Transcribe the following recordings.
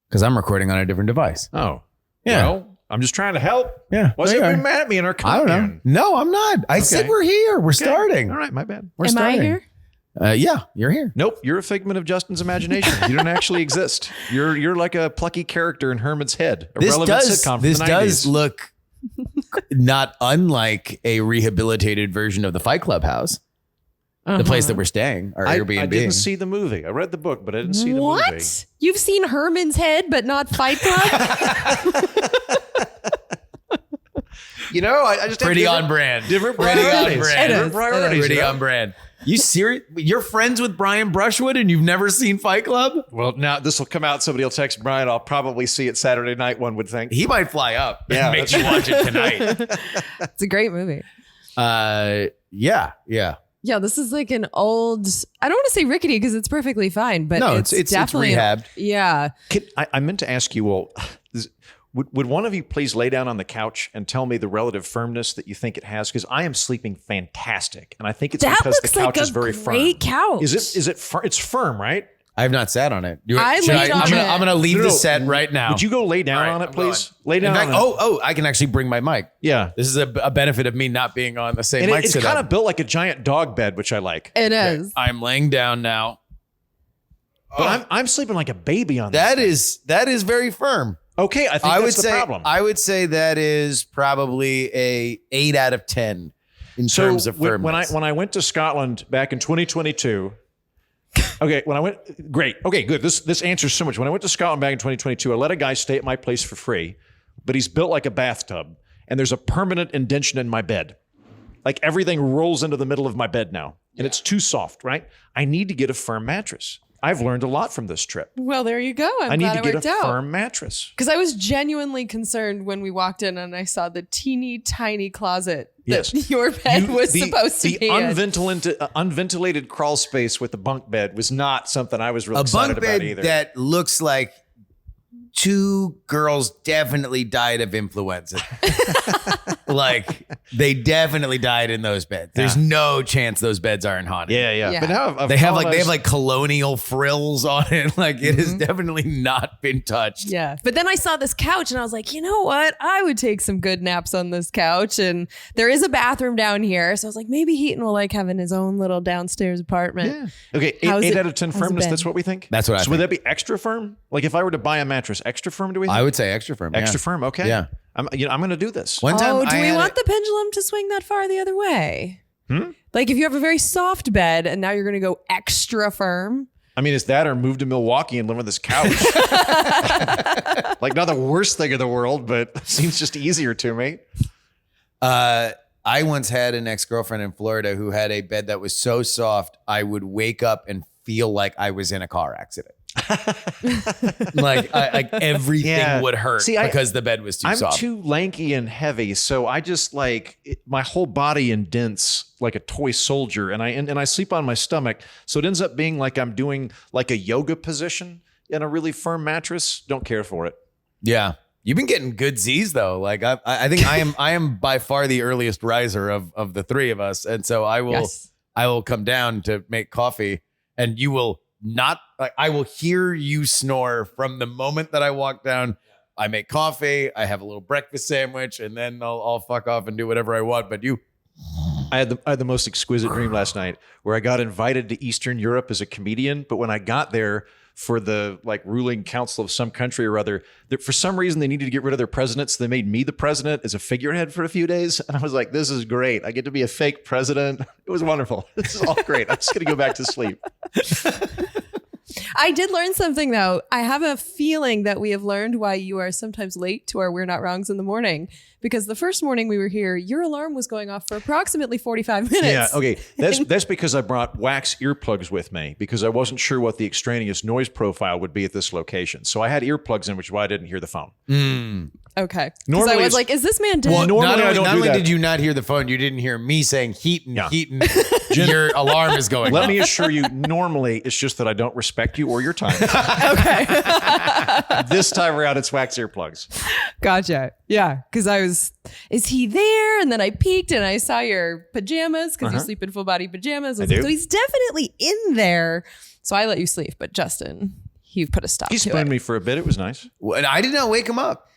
Because I'm recording on a different device. Oh. Yeah. Well, I'm just trying to help. Yeah. Why is everybody mad at me in our commune? I don't know. No, I'm not. I said we're here. We're starting. All right, my bad. We're Am starting. I here? Yeah, you're here. Nope, you're a figment of Justin's imagination. You don't actually exist. You're like a plucky character in Herman's head. A relevant sitcom from This the 90s. does look not unlike a rehabilitated version of the Fight Club house. The place that we're staying, our Airbnb. I didn't see the movie. I read the book, but I didn't see the movie. What? You've seen Herman's Head, but not Fight Club? You know, I just Pretty have on brand. Different Pretty on priorities. brand. Different priorities. Pretty you know? on brand. You serious? You're friends with Brian Brushwood and you've never seen Fight Club? Well, now this will come out. Somebody will text Brian. I'll probably see it Saturday night, one would think. He might fly up Yeah, and make you watch it tonight. It's a great movie. Yeah. Yeah, this is like an old, I don't want to say rickety because it's perfectly fine, but No, it's it's definitely rehabbed. Yeah. I meant to ask you, well, would one of you please lay down on the couch and tell me the relative firmness that you think it has? Because I am sleeping fantastic. And I think it's That because the looks couch like is very a firm. great couch. Is it firm? It's firm, right? I have not sat on it. I laid on it. I'm gonna leave No, the no. set right now. Would you go lay down All right, on it, I'm please? going. Lay down In fact, on it. I can actually bring my mic. Yeah. This is a benefit of me not being on the same And mic it's setup. kind of built like a giant dog bed, which I like. It is. I'm laying down now. But I'm sleeping like a baby on this. That is very firm. Okay, I think I that's would the say problem. I would say that is probably a 8 out of 10 in terms of firmness. when I went to Scotland back in 2022. Okay, great. Okay, good. This answers so much. When I went to Scotland back in 2022, I let a guy stay at my place for free, but he's built like a bathtub, and there's a permanent indention in my bed. Like everything rolls into the middle of my bed now, and it's too soft, right? I need to get a firm mattress. I've learned a lot from this trip. Well, there you go. I need glad to it get worked a out. firm mattress. Because I was genuinely concerned when we walked in and I saw the teeny tiny closet that Yes. your bed was supposed to the be in. unventilated crawl space with the bunk bed was not something I was really a excited bunk bed about either. that looks like 2 girls definitely died of influenza. Like they definitely died in those beds. There's no chance those beds aren't haunted. yeah. Yeah. But now I've They have colonized- like colonial frills on it. Like it has definitely not been touched. Yeah. But then I saw this couch and I was like, you know what? I would take some good naps on this couch. And there is a bathroom down here. So I was like, maybe Heaton will like having his own little downstairs apartment. Yeah. Okay, How's 8 it- out of 10 how's it firmness. been? That's what we think. That's what I So would think. that be extra firm? Like if I were to buy a mattress, extra firm? Do we? Think? I would say extra firm. extra yeah. firm. Okay. Yeah. I'm going to do this. One time, Oh, do I we had want the pendulum to swing that far the other way? Like if you have a very soft bed and now you're going to go extra firm. I mean, is that or move to Milwaukee and live on this couch? Like not the worst thing in the world, but seems just easier to me. I once had an ex-girlfriend in Florida who had a bed that was so soft I would wake up and feel like I was in a car accident. like everything would hurt because the bed was too I'm soft. too lanky and heavy, so I just my whole body indents like a toy soldier, and I sleep on my stomach, so it ends up being like I'm doing like a yoga position in a really firm mattress. Don't care for it. Yeah. You've been getting good Z's though. Like I think I am by far the earliest riser of the three of us, and so I will come down to make coffee, and you will not. Like I will hear you snore from the moment that I walk down. I make coffee, I have a little breakfast sandwich, and then I'll fuck off and do whatever I want. But you. I had the most exquisite dream last night where I got invited to Eastern Europe as a comedian, but when I got there for the ruling council of some country or other, for some reason they needed to get rid of their president, so they made me the president as a figurehead for a few days, and I was like, this is great. I get to be a fake president. It was wonderful. This is all great. I'm just going to go back to sleep. I did learn something though. I have a feeling that we have learned why you are sometimes late to our We're Not Wrongs in the morning. Because the first morning we were here, your alarm was going off for approximately 45 minutes. Yeah, okay. That's because I brought wax earplugs with me because I wasn't sure what the extraneous noise profile would be at this location. So I had earplugs in, which is why I didn't hear the phone. Okay. Because Normally I was it's- like, is this man dead? Well, Normally not I only, don't not do only that. did you not hear the phone, you didn't hear me saying Heaton, Yeah. Heaton, your alarm is going Let off. me assure you, normally it's just that I don't respect you or your time. Okay. This time around, it's wax earplugs. Gotcha. Yeah. Because I was, is he there? And then I peeked and I saw your pajamas because you sleep in full body pajamas. I was like, do. so he's definitely in there. So I let you sleep. But Justin, he put a stop He to spooned it. me for a bit. It was nice. And I did not wake him up.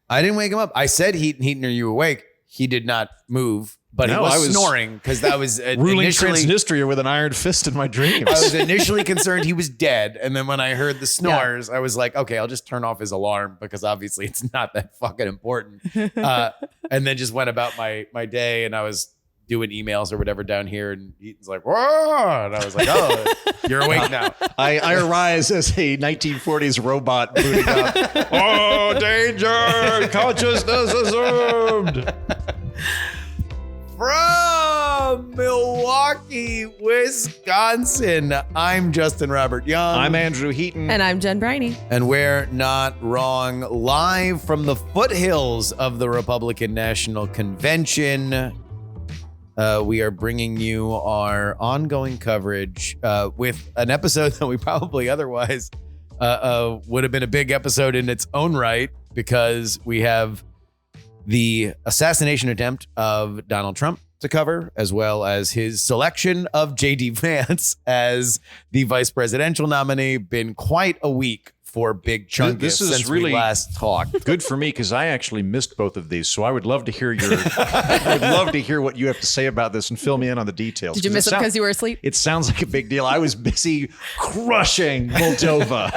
I said, Heaton, are you awake? He did not move, but he was snoring because that was Ruling initially Transnistria with an iron fist in my dreams. I was initially concerned he was dead. And then when I heard the snores, I was like, okay, I'll just turn off his alarm because obviously it's not that fucking important. And then just went about my day, and I was doing emails or whatever down here, and Heaton's like, whoa. And I was like, oh, you're awake now. I arise as a 1940s robot booting up. Oh, danger! Consciousness assumed. From Milwaukee, Wisconsin, I'm Justin Robert Young. I'm Andrew Heaton. And I'm Jen Briney. And we're not wrong. Live from the foothills of the Republican National Convention, we are bringing you our ongoing coverage with an episode that we probably otherwise would have been a big episode in its own right, because we have the assassination attempt of Donald Trump to cover, as well as his selection of JD Vance as the vice presidential nominee. Been quite a week for Big Chungus since we last talked. Good for me, because I actually missed both of these, so I would love to hear I would love to hear what you have to say about this and fill me in on the details. Did you miss it because you were asleep? It sounds like a big deal. I was busy crushing Moldova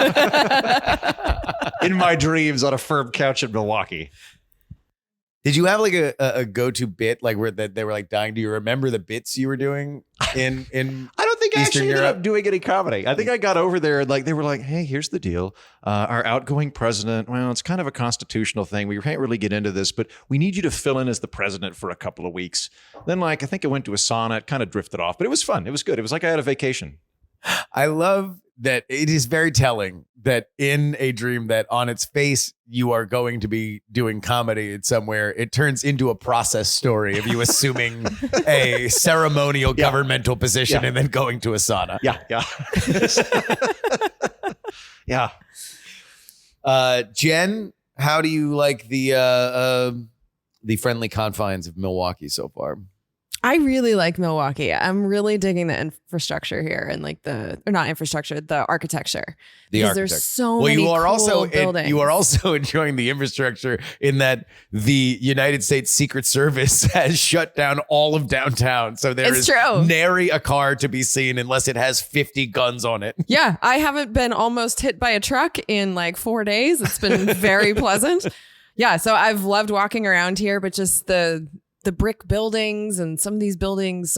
in my dreams on a firm couch in Milwaukee. Did you have like a go-to bit, like where that they were like dying? Do you remember the bits you were doing in I don't think I Eastern actually Europe? ended up doing any comedy. I think I got over there, like they were like, hey, here's the deal. Our outgoing president, well, it's kind of a constitutional thing. We can't really get into this, but we need you to fill in as the president for a couple of weeks. Then like, I think I went to a sauna, it kind of drifted off, but it was fun. It was good. It was like I had a vacation. I love that it is very telling that in a dream that on its face you are going to be doing comedy in somewhere, it turns into a process story of you assuming a ceremonial governmental position and then going to a sauna. Yeah. Jen, how do you like the friendly confines of Milwaukee so far? I really like Milwaukee. I'm really digging the infrastructure here and like the architecture. Because there's so many cool buildings. You are also enjoying the infrastructure in that the United States Secret Service has shut down all of downtown. So there is nary a car to be seen unless it has 50 guns on it. Yeah, I haven't been almost hit by a truck in like 4 days. It's been very pleasant. Yeah, so I've loved walking around here, but just the brick buildings, and some of these buildings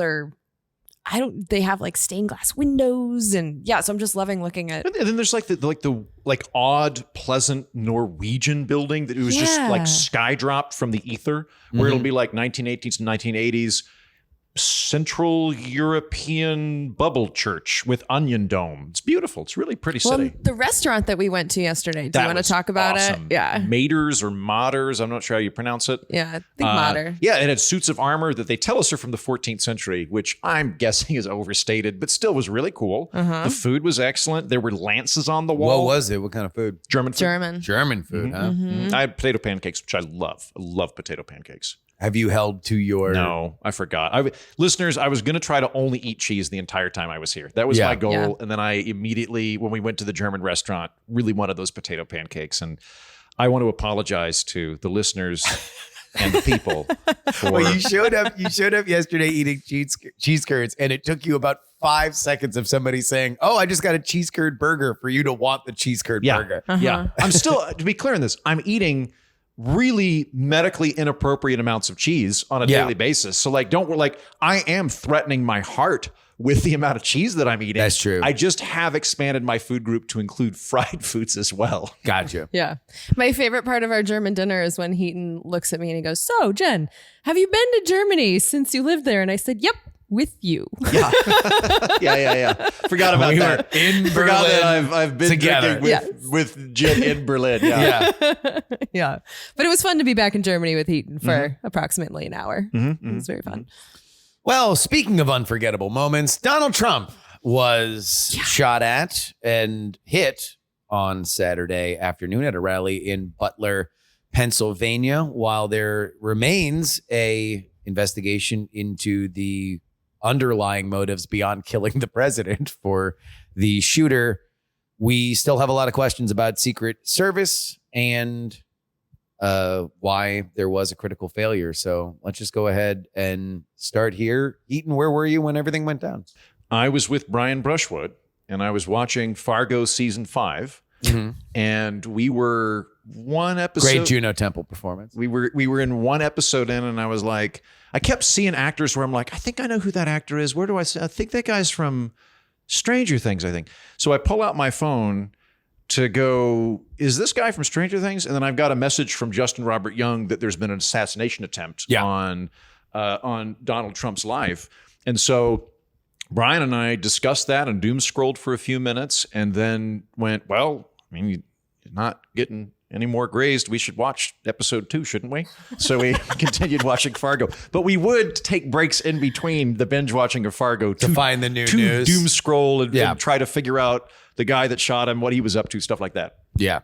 they have like stained glass windows, and so I'm just loving looking at. And then there's like the odd, pleasant Norwegian building that it was just like sky dropped from the ether, where it'll be like 1980s and 1980s Central European bubble church with onion dome. It's beautiful. It's really pretty city. The restaurant that we went to yesterday, do you want to talk about it? Yeah. Maters or Modders. I'm not sure how you pronounce it. Yeah, I think Modder. Yeah, it had suits of armor that they tell us are from the 14th century, which I'm guessing is overstated, but still was really cool. The food was excellent. There were lances on the wall. What was it? What kind of food? German food. German food, huh? I had potato pancakes, which I love. I love potato pancakes. Have you held to your... No, I forgot. Listeners, I was going to try to only eat cheese the entire time I was here. That was my goal. Yeah. And then I immediately, when we went to the German restaurant, really wanted those potato pancakes. And I want to apologize to the listeners and the people. Well, you showed up yesterday eating cheese curds, and it took you about 5 seconds of somebody saying, "Oh, I just got a cheese curd burger," for you to want the cheese curd burger. Yeah. I'm still, to be clear on this, I'm eating really medically inappropriate amounts of cheese on a daily basis. So I am threatening my heart with the amount of cheese that I'm eating. That's true. I just have expanded my food group to include fried foods as well. Gotcha. Yeah. My favorite part of our German dinner is when Heaton looks at me and he goes, "So, Jen, have you been to Germany since you lived there?" And I said, "Yep. With you." Yeah. Yeah. Forgot about that. Forgot that I've been together drinking with Jen in Berlin. Yeah. But it was fun to be back in Germany with Heaton for approximately an hour. It was very fun. Well, speaking of unforgettable moments, Donald Trump was shot at and hit on Saturday afternoon at a rally in Butler, Pennsylvania, while there remains a investigation into the underlying motives beyond killing the president for the shooter. We still have a lot of questions about Secret Service and why there was a critical failure. So let's just go ahead and start here. Eaton, where were you when everything went down? I was with Brian Brushwood, and I was watching Fargo season 5, and we were one episode. Great Juno Temple performance. We were in one episode in, and I was like, I kept seeing actors where I'm like, I think I know who that actor is. Where do I see? I think that guy's from Stranger Things, I think. So I pull out my phone to go, is this guy from Stranger Things? And then I've got a message from Justin Robert Young that there's been an assassination attempt on Donald Trump's life. And so Brian and I discussed that and doom scrolled for a few minutes and then went, well, I mean, you're not getting any more grazed. We should watch episode 2, shouldn't we? So we continued watching Fargo. But we would take breaks in between the binge watching of Fargo to find the new news, doom scroll and try to figure out the guy that shot him, what he was up to, stuff like that. Yeah.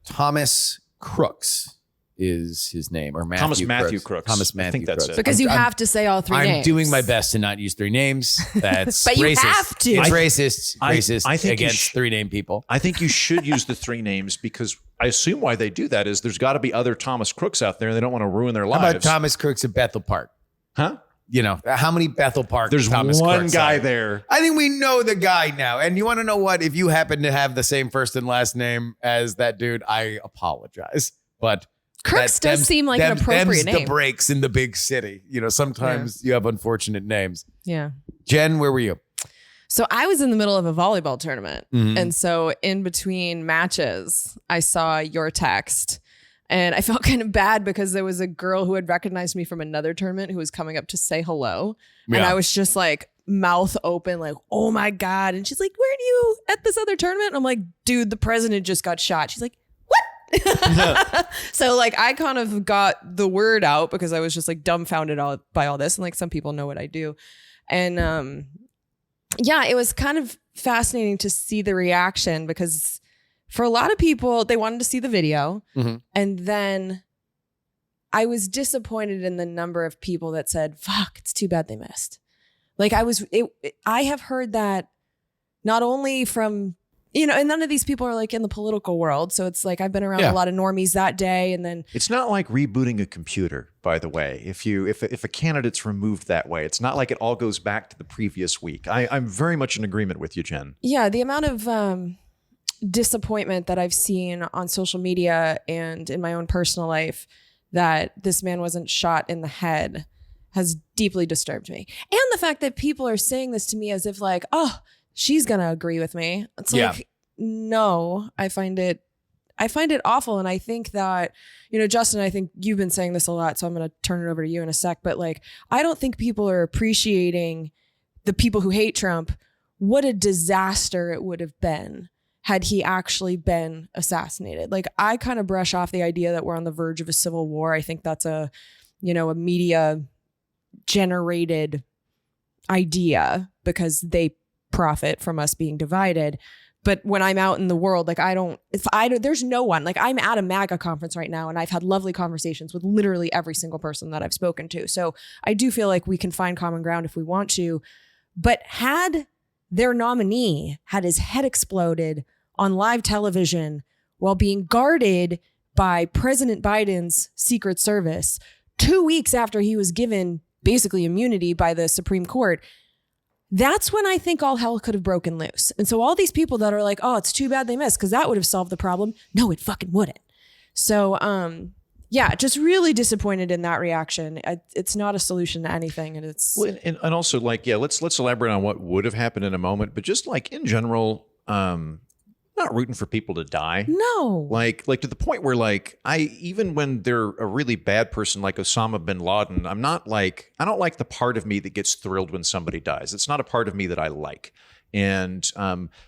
Thomas Crooks is his name, or Matthew Crooks. Thomas Matthew I think that's Crooks. it. Because you have to say all 3 names. I'm doing my best to not use 3 names. That's but you racist. have to. It's racist. I think against 3 named people. I think you should use the 3 names because I assume why they do that is there's got to be other Thomas Crooks out there and they don't want to ruin their lives. How about Thomas Crooks at Bethel Park? Huh? You know, how many Bethel Park? There's Thomas one Crooks guy are? there. I think we know the guy now. And you want to know what? If you happen to have the same first and last name as that dude, I apologize. But Crooks does seem like an appropriate name. The breaks in the big city. You know, sometimes you have unfortunate names. Yeah. Jen, where were you? So I was in the middle of a volleyball tournament. And so in between matches, I saw your text. And I felt kind of bad because there was a girl who had recognized me from another tournament who was coming up to say hello. Yeah. And I was just like mouth open, like, oh my God. And she's like, weren't you at this other tournament? And I'm like, dude, the president just got shot. She's like, what? So like I kind of got the word out because I was just like dumbfounded by all this. And like some people know what I do. And yeah, it was kind of fascinating to see the reaction because for a lot of people, they wanted to see the video. And then I was disappointed in the number of people that said, fuck, it's too bad they missed. Like I have heard that not only from, you know, and none of these people are like in the political world. So it's like I've been around a lot of normies that day. And then it's not like rebooting a computer, by the way. If a candidate's removed that way, it's not like it all goes back to the previous week. I'm very much in agreement with you, Jen. Yeah, the amount of disappointment that I've seen on social media and in my own personal life that this man wasn't shot in the head has deeply disturbed me. And the fact that people are saying this to me as if like, oh, she's going to agree with me. It's like, no, I find it awful. And I think that, you know, Justin, I think you've been saying this a lot, so I'm going to turn it over to you in a sec. But like, I don't think people are appreciating the people who hate Trump. What a disaster it would have been had he actually been assassinated. Like I kind of brush off the idea that we're on the verge of a civil war. I think that's a media generated idea because they profit from us being divided. But when I'm out in the world, like there's no one, like I'm at a MAGA conference right now and I've had lovely conversations with literally every single person that I've spoken to. So I do feel like we can find common ground if we want to, but had their nominee had his head exploded on live television while being guarded by President Biden's Secret Service 2 weeks after he was given basically immunity by the Supreme Court, that's when I think all hell could have broken loose. And so all these people that are like, oh, it's too bad they missed because that would have solved the problem. No, it fucking wouldn't. So, yeah, just really disappointed in that reaction. It's not a solution to anything. And it's and also like, yeah, let's elaborate on what would have happened in a moment. But just like in general, not rooting for people to die. No. Like to the point where like even when they're a really bad person like Osama bin Laden, I don't like the part of me that gets thrilled when somebody dies. It's not a part of me that I like. And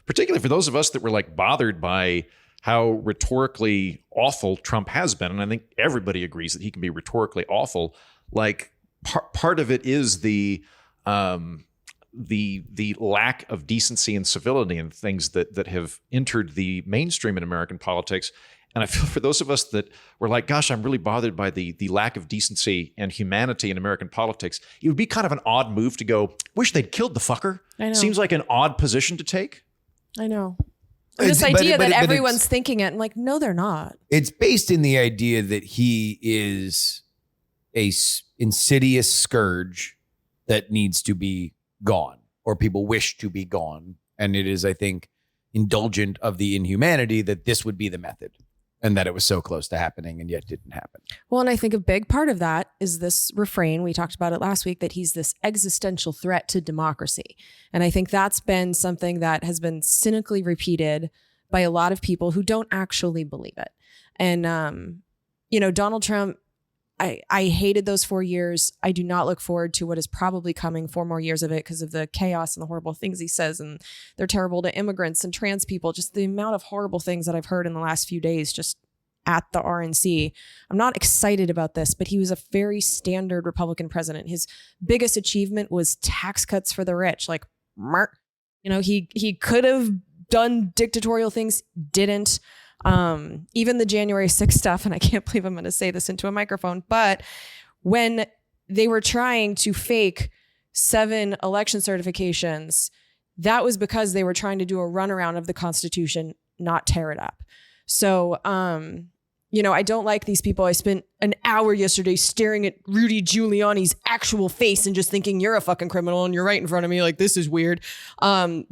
particularly for those of us that were like bothered by how rhetorically awful Trump has been, and I think everybody agrees that he can be rhetorically awful, like part of it is the lack of decency and civility and things that have entered the mainstream in American politics. And I feel for those of us that were like, gosh, I'm really bothered by the lack of decency and humanity in American politics, it would be kind of an odd move to go, wish they'd killed the fucker. I know. Seems like an odd position to take. I know. This idea that everyone's thinking it, and like, no, they're not. It's based in the idea that he is a insidious scourge that needs to be gone, or people wish to be gone. And it is, I think, indulgent of the inhumanity that this would be the method, and that it was so close to happening and yet didn't happen. Well, and I think a big part of that is this refrain. We talked about it last week, that he's this existential threat to democracy. And I think that's been something that has been cynically repeated by a lot of people who don't actually believe it. And, Donald Trump, I hated those 4 years. I do not look forward to what is probably coming, 4 more years of it, because of the chaos and the horrible things he says. And they're terrible to immigrants and trans people. Just the amount of horrible things that I've heard in the last few days, just at the RNC. I'm not excited about this, but he was a very standard Republican president. His biggest achievement was tax cuts for the rich. Like, he could have done dictatorial things, didn't. Even the January 6th stuff, and I can't believe I'm going to say this into a microphone, but when they were trying to fake 7 election certifications, that was because they were trying to do a runaround of the Constitution, not tear it up. So, I don't like these people. I spent an hour yesterday staring at Rudy Giuliani's actual face and just thinking, you're a fucking criminal and you're right in front of me. Like, this is weird.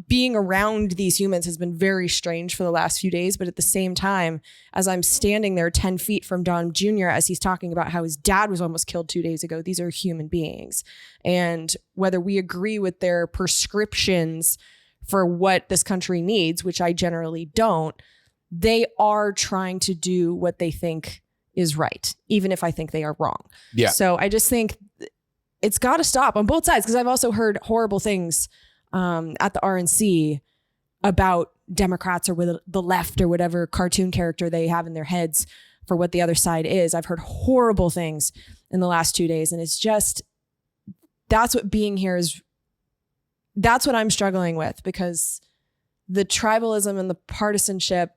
Being around these humans has been very strange for the last few days. But at the same time, as I'm standing there 10 feet from Don Jr., as he's talking about how his dad was almost killed 2 days ago, these are human beings. And whether we agree with their prescriptions for what this country needs, which I generally don't, they are trying to do what they think is right, even if I think they are wrong. Yeah. So I just think it's got to stop on both sides, because I've also heard horrible things at the RNC about Democrats or with the left or whatever cartoon character they have in their heads for what the other side is. I've heard horrible things in the last 2 days. And it's just, that's what being here is. That's what I'm struggling with, because the tribalism and the partisanship,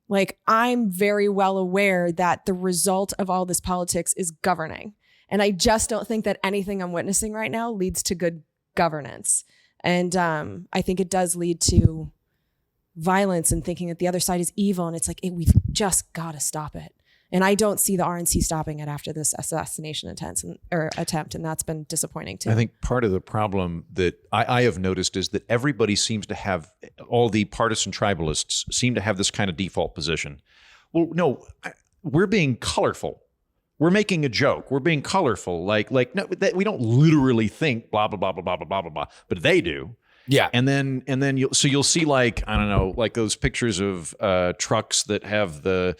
like, I'm very well aware that the result of all this politics is governing. And I just don't think that anything I'm witnessing right now leads to good governance. And I think it does lead to violence and thinking that the other side is evil. And it's like, we've just got to stop it. And I don't see the RNC stopping it after this assassination attempt, and that's been disappointing too. I think part of the problem that I have noticed is that everybody seems to have, all the partisan tribalists seem to have this kind of default position. Well, no, we're being colorful. We're making a joke. We're being colorful. Like no, we don't literally think blah blah blah blah blah blah blah blah, but they do. Yeah. And then you'll see, like, I don't know, like those pictures of trucks that have the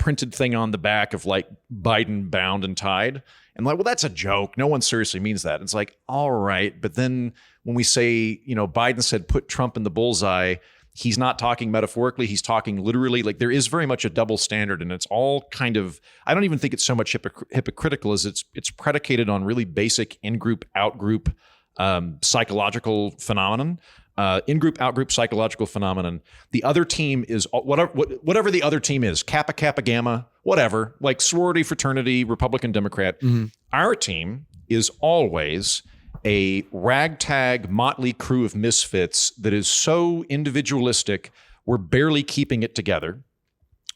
printed thing on the back of like Biden bound and tied. And like, well, that's a joke. No one seriously means that. It's like, all right. But then when we say, Biden said, put Trump in the bullseye, he's not talking metaphorically. He's talking literally. Like, there is very much a double standard, and it's all kind of, I don't even think it's so much hypocritical as it's predicated on really basic in-group, out-group psychological phenomenon. In-group, out-group psychological phenomenon. The other team is whatever the other team is, Kappa, Kappa, Gamma, whatever, like sorority, fraternity, Republican, Democrat. Mm-hmm. Our team is always a ragtag, motley crew of misfits that is so individualistic, we're barely keeping it together.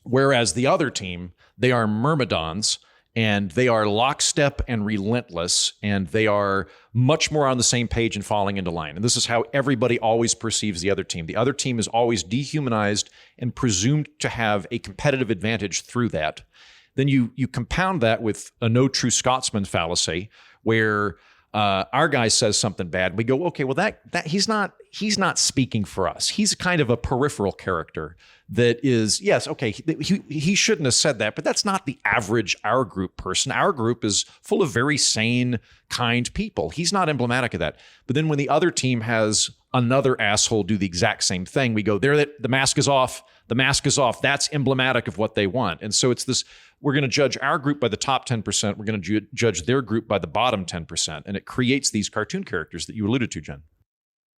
Whereas the other team, they are myrmidons, and they are lockstep and relentless, and they are much more on the same page and falling into line. And this is how everybody always perceives the other team. The other team is always dehumanized and presumed to have a competitive advantage through that. Then you compound that with a no true Scotsman fallacy, where our guy says something bad. We go, okay, well that he's not speaking for us. He's kind of a peripheral character that is, yes, okay, he shouldn't have said that, but that's not the average our group person. Our group is full of very sane, kind people. He's not emblematic of that. But then when the other team has another asshole do the exact same thing, we go, there, the mask is off. The mask is off. That's emblematic of what they want. And so it's this, we're going to judge our group by the top 10%. We're going to judge their group by the bottom 10%. And it creates these cartoon characters that you alluded to, Jen.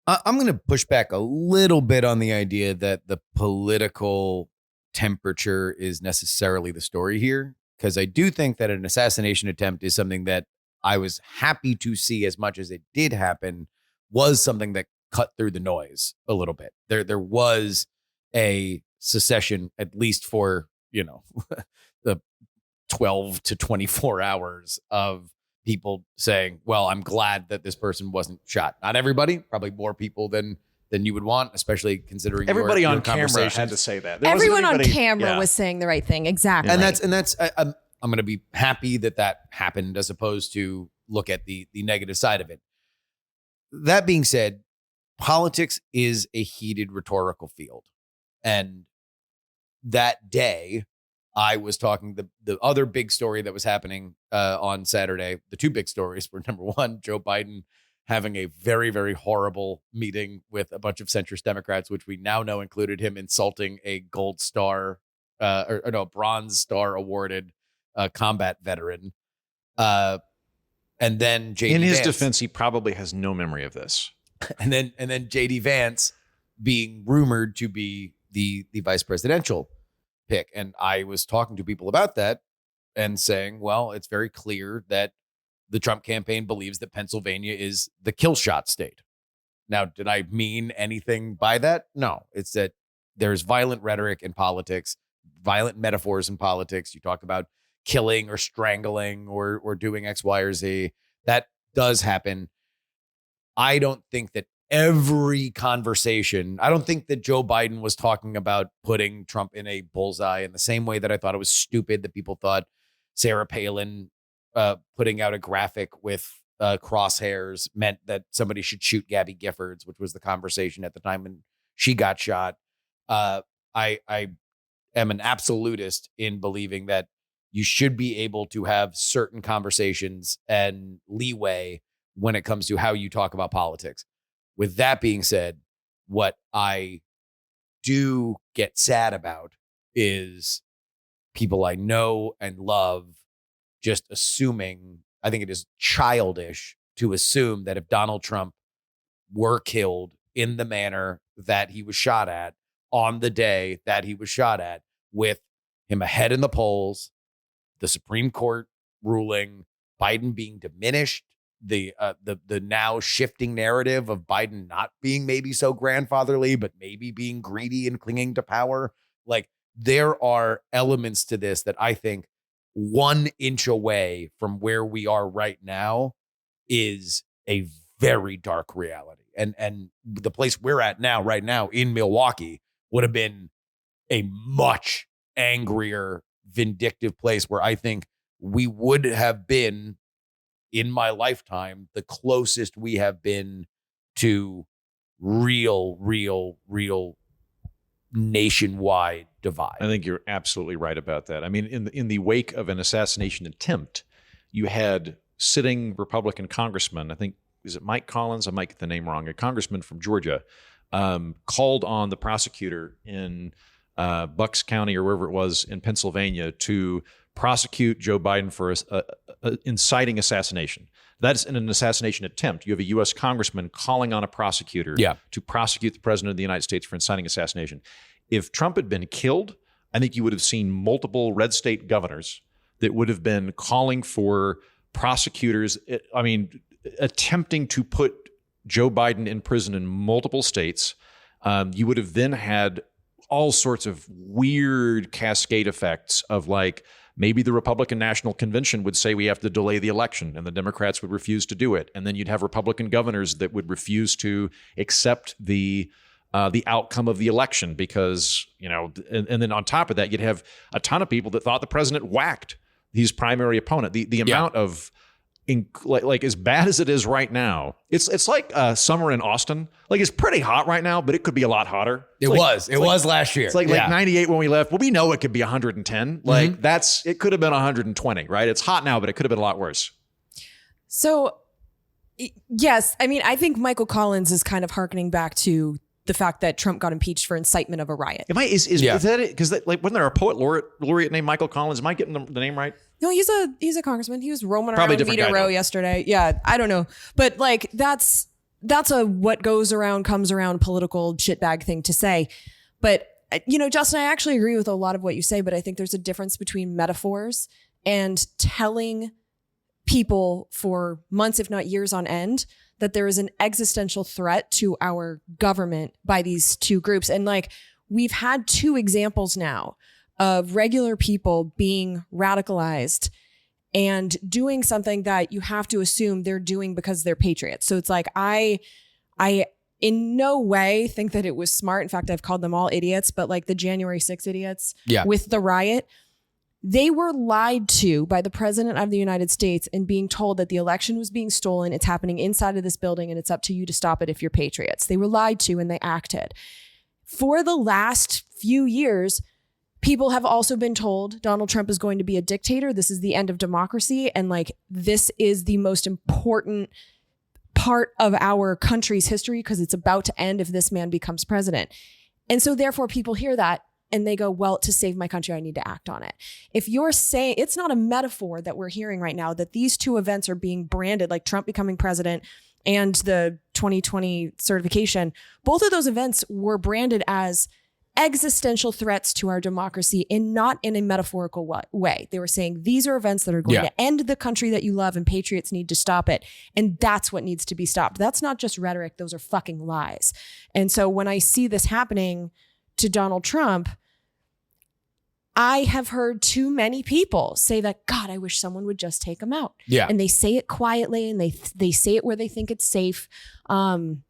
I'm going to push back a little bit on the idea that the political temperature is necessarily the story here, because I do think that an assassination attempt is something that I was happy to see, as much as it did happen, was something that cut through the noise a little bit. There was a secession, at least for, the 12 to 24 hours of people saying, well, I'm glad that this person wasn't shot. Not everybody, probably more people than you would want, especially considering everybody your on camera had to say that. There Everyone wasn't on anybody- camera was saying the right thing. Exactly. And that's I'm going to be happy that happened, as opposed to look at the negative side of it. That being said, politics is a heated rhetorical field. And that day, I was talking, the other big story that was happening on Saturday, the two big stories were, number one, Joe Biden having a very, very horrible meeting with a bunch of centrist Democrats, which we now know included him insulting a gold star, Bronze Star awarded combat veteran. And then JD in his Vance, defense, he probably has no memory of this. and then JD Vance being rumored to be the vice presidential pick. And I was talking to people about that and saying, well, it's very clear that the Trump campaign believes that Pennsylvania is the kill shot state. Now, did I mean anything by that? No, it's that there's violent rhetoric in politics, violent metaphors in politics. You talk about killing or strangling or doing X, Y, or Z. That does happen. I don't think that every conversation, I don't think that Joe Biden was talking about putting Trump in a bullseye in the same way that I thought it was stupid that people thought Sarah Palin putting out a graphic with crosshairs meant that somebody should shoot Gabby Giffords, which was the conversation at the time when she got shot. I am an absolutist in believing that you should be able to have certain conversations and leeway when it comes to how you talk about politics. With that being said, what I do get sad about is people I know and love just assuming, I think it is childish to assume that if Donald Trump were killed in the manner that he was shot at on the day that he was shot at, with him ahead in the polls, the Supreme Court ruling, Biden being diminished, the now shifting narrative of Biden not being maybe so grandfatherly, but maybe being greedy and clinging to power. Like, there are elements to this that I think 1 inch away from where we are right now is a very dark reality. And the place we're at now, right now in Milwaukee, would have been a much angrier, vindictive place where I think we would have been, in my lifetime, the closest we have been to real nationwide divide. I think you're absolutely right about that. I mean, in the wake of an assassination attempt, you had sitting Republican congressman, I think, is it Mike Collins? I might get the name wrong, a congressman from Georgia, called on the prosecutor in Bucks County or wherever it was in Pennsylvania to prosecute Joe Biden for inciting assassination. That is in an assassination attempt. You have a U.S. congressman calling on a prosecutor to prosecute the president of the United States for inciting assassination. If Trump had been killed, I think you would have seen multiple red state governors that would have been calling for prosecutors, attempting to put Joe Biden in prison in multiple states. You would have then had all sorts of weird cascade effects of, like, maybe the Republican National Convention would say we have to delay the election and the Democrats would refuse to do it. And then you'd have Republican governors that would refuse to accept the outcome of the election because, and then on top of that, you'd have a ton of people that thought the president whacked his primary opponent. The amount of, like as bad as it is right now, it's like summer in Austin. Like, it's pretty hot right now, but it could be a lot hotter. It was last year. It's like 98 when we left. Well, we know it could be 110. Like, it could have been 120, right? It's hot now, but it could have been a lot worse. So, yes, I mean, I think Michael Collins is kind of hearkening back to the fact that Trump got impeached for incitement of a riot. Is that it? Because wasn't there a poet laureate named Michael Collins? Am I getting the name right? No, he's a congressman. He was roaming Probably around Meter Row yesterday. Yeah, I don't know, but like that's a what goes around comes around political shitbag thing to say. But Justin, I actually agree with a lot of what you say, but I think there's a difference between metaphors and telling people for months, if not years on end, that there is an existential threat to our government by these two groups. And like, we've had two examples now of regular people being radicalized and doing something that you have to assume they're doing because they're patriots. So it's like, I in no way think that it was smart. In fact, I've called them all idiots, but like the January 6th idiots with the riot, they were lied to by the president of the United States and being told that the election was being stolen. It's happening inside of this building and it's up to you to stop it if you're patriots. They were lied to and they acted. For the last few years, people have also been told Donald Trump is going to be a dictator. This is the end of democracy. And like, this is the most important part of our country's history because it's about to end if this man becomes president. And so therefore people hear that and they go, well, to save my country, I need to act on it. If you're saying, it's not a metaphor that we're hearing right now, that these two events are being branded, like Trump becoming president and the 2020 certification, both of those events were branded as existential threats to our democracy and not in a metaphorical way. They were saying these are events that are going to end the country that you love and patriots need to stop it. And that's what needs to be stopped. That's not just rhetoric. Those are fucking lies. And so when I see this happening to Donald Trump, I have heard too many people say that, God, I wish someone would just take him out. Yeah. And they say it quietly and they say it where they think it's safe. And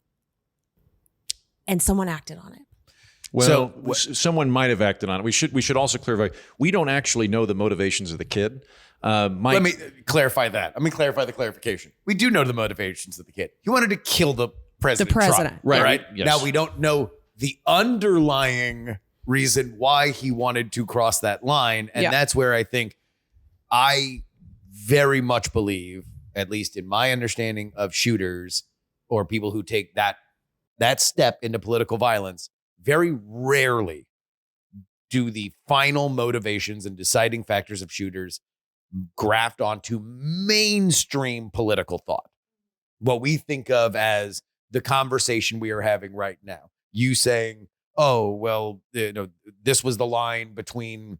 someone acted on it. Well, someone might have acted on it. We should also clarify, we don't actually know the motivations of the kid. Let me clarify that. Let me clarify the clarification. We do know the motivations of the kid. He wanted to kill the president. Trump, right? Yes. Now, we don't know the underlying reason why he wanted to cross that line. And that's where I think I very much believe, at least in my understanding of shooters or people who take that step into political violence, very rarely do the final motivations and deciding factors of shooters graft onto mainstream political thought. What we think of as the conversation we are having right now. You saying, oh, well, this was the line between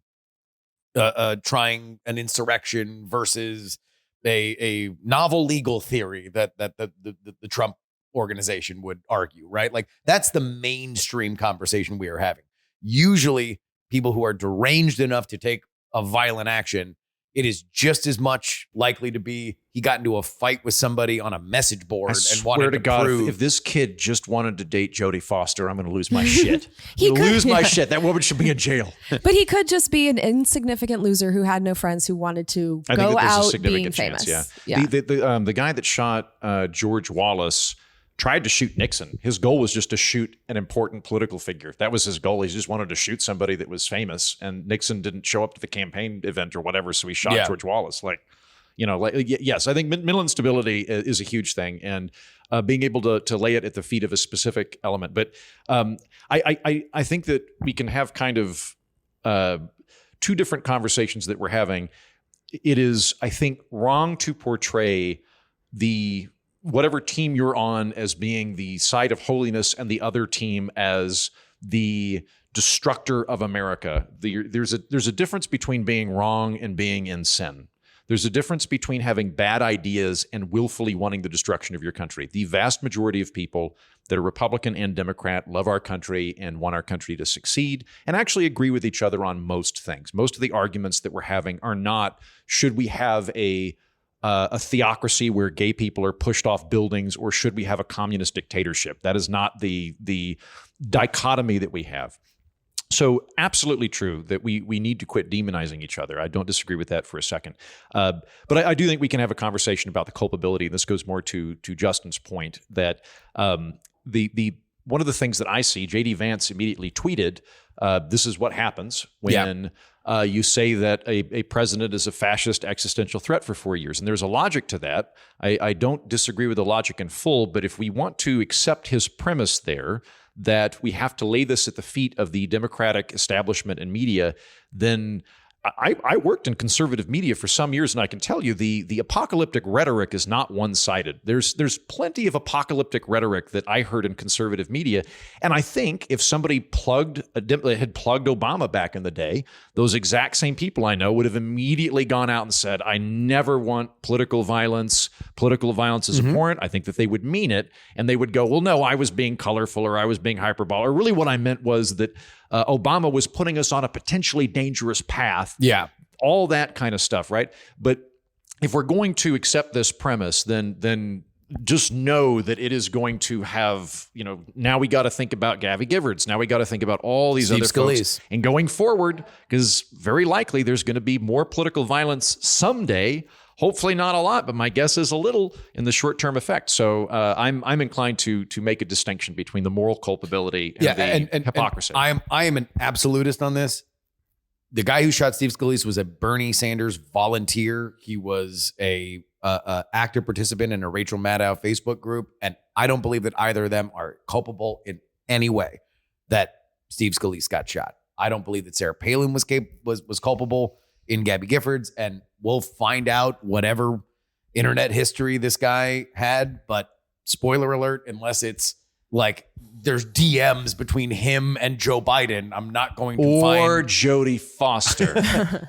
trying an insurrection versus a novel legal theory that the Trump organization would argue, right? Like, that's the mainstream conversation we are having. Usually people who are deranged enough to take a violent action, it is just as much likely to be he got into a fight with somebody on a message board and wanted to prove. If this kid just wanted to date Jodie Foster, I'm going to lose my shit. My shit. That woman should be in jail. But he could just be an insignificant loser who had no friends who wanted to go out being famous. The guy that shot George Wallace tried to shoot Nixon. His goal was just to shoot an important political figure. That was his goal. He just wanted to shoot somebody that was famous, and Nixon didn't show up to the campaign event or whatever, so he shot George Wallace. Yes, I think mental instability is a huge thing, and being able to lay it at the feet of a specific element. But I think that we can have kind of two different conversations that we're having. It is, I think, wrong to portray whatever team you're on as being the side of holiness and the other team as the destructor of America. There's a difference between being wrong and being in sin. There's a difference between having bad ideas and willfully wanting the destruction of your country. The vast majority of people that are Republican and Democrat love our country and want our country to succeed and actually agree with each other on most things. Most of the arguments that we're having are not, should we have a theocracy where gay people are pushed off buildings, or should we have a communist dictatorship? That is not the dichotomy that we have. So absolutely true that we need to quit demonizing each other. I don't disagree with that for a second. But I do think we can have a conversation about the culpability. This goes more to Justin's point that the one of the things that I see, JD Vance immediately tweeted, this is what happens when you say that a president is a fascist existential threat for 4 years. And there's a logic to that. I don't disagree with the logic in full, but if we want to accept his premise there, that we have to lay this at the feet of the Democratic establishment and media, then I worked in conservative media for some years, and I can tell you the apocalyptic rhetoric is not one-sided. There's plenty of apocalyptic rhetoric that I heard in conservative media, and I think if somebody had plugged Obama back in the day, those exact same people I know would have immediately gone out and said, "I never want political violence. Political violence is abhorrent." I think that they would mean it, and they would go, "Well, no, I was being colorful, or I was being hyperbolic, or really what I meant was that Obama was putting us on a potentially dangerous path." Yeah. All that kind of stuff, right? But if we're going to accept this premise, then just know that it is going to have, now we got to think about Gabby Giffords. Now we got to think about all these Steve other Scalise. folks. And going forward, because very likely there's going to be more political violence someday. Hopefully not a lot, but my guess is a little in the short-term effect. So I'm inclined to make a distinction between the moral culpability and the hypocrisy. And I am an absolutist on this. The guy who shot Steve Scalise was a Bernie Sanders volunteer. He was a active participant in a Rachel Maddow Facebook group, and I don't believe that either of them are culpable in any way that Steve Scalise got shot. I don't believe that Sarah Palin was culpable in Gabby Giffords, and we'll find out whatever internet history this guy had. But spoiler alert, unless it's like there's DMs between him and Joe Biden, I'm not going to find, or Jodie Foster.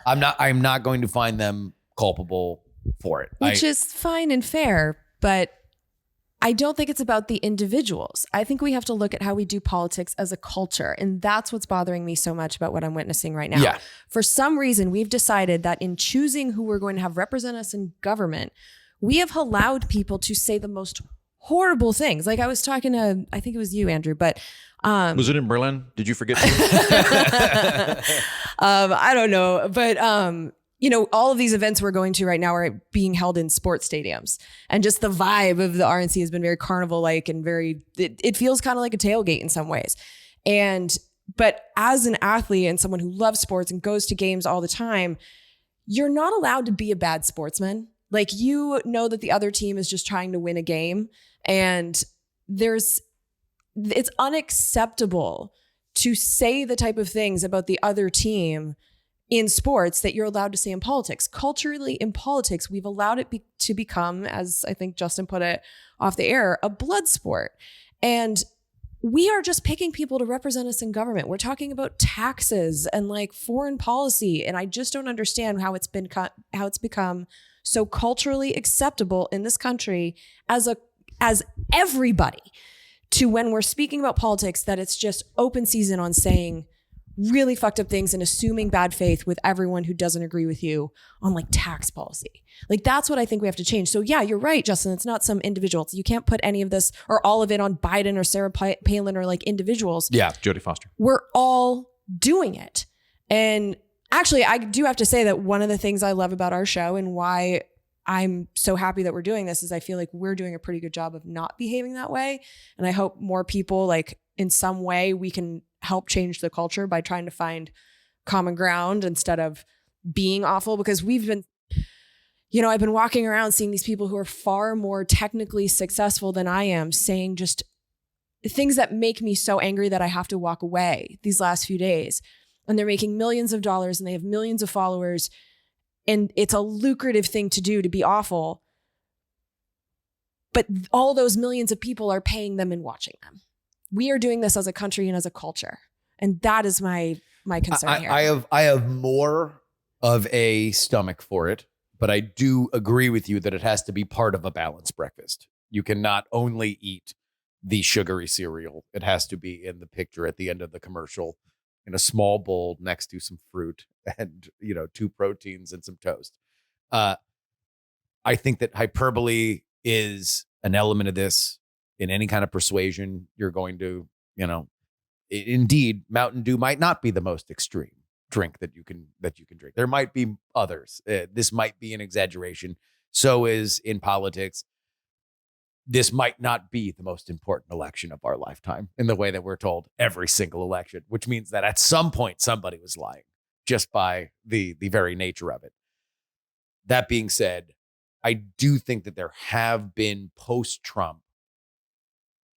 I'm not going to find them culpable for it. Which is fine and fair, but I don't think it's about the individuals. I think we have to look at how we do politics as a culture. And that's what's bothering me so much about what I'm witnessing right now. Yeah. For some reason, we've decided that in choosing who we're going to have represent us in government, we have allowed people to say the most horrible things. Like I was talking to, I think it was you, Andrew, but was it in Berlin? Did you forget? I don't know, but all of these events we're going to right now are being held in sports stadiums, and just the vibe of the RNC has been very carnival-like and it feels kind of like a tailgate in some ways. But as an athlete and someone who loves sports and goes to games all the time, you're not allowed to be a bad sportsman. Like, you know that the other team is just trying to win a game, and it's unacceptable to say the type of things about the other team in sports that you're allowed to say in politics. Culturally, in politics, we've allowed it to become, as I think Justin put it off the air, a blood sport. And we are just picking people to represent us in government. We're talking about taxes and like foreign policy. And I just don't understand how it's become so culturally acceptable in this country as everybody, to when we're speaking about politics, that it's just open season on saying really fucked up things and assuming bad faith with everyone who doesn't agree with you on like tax policy. Like, that's what I think we have to change. So yeah, you're right, Justin. It's not some individuals. You can't put any of this or all of it on Biden or Sarah Palin or like individuals. Yeah, Jodie Foster. We're all doing it. And actually, I do have to say that one of the things I love about our show and why I'm so happy that we're doing this is I feel like we're doing a pretty good job of not behaving that way. And I hope more people, like, in some way we can help change the culture by trying to find common ground instead of being awful. Because I've been walking around seeing these people who are far more technically successful than I am saying just things that make me so angry that I have to walk away these last few days. And they're making millions of dollars and they have millions of followers. And it's a lucrative thing to do, to be awful. But all those millions of people are paying them and watching them. We are doing this as a country and as a culture. And that is my concern here. I have more of a stomach for it, but I do agree with you that it has to be part of a balanced breakfast. You cannot only eat the sugary cereal. It has to be in the picture at the end of the commercial in a small bowl next to some fruit and, 2 proteins and some toast. I think that hyperbole is an element of this. In any kind of persuasion, you're going to, indeed, Mountain Dew might not be the most extreme drink that you can drink. There might be others. This might be an exaggeration. So is in politics. This might not be the most important election of our lifetime in the way that we're told every single election, which means that at some point somebody was lying just by the very nature of it. That being said, I do think that there have been post-Trump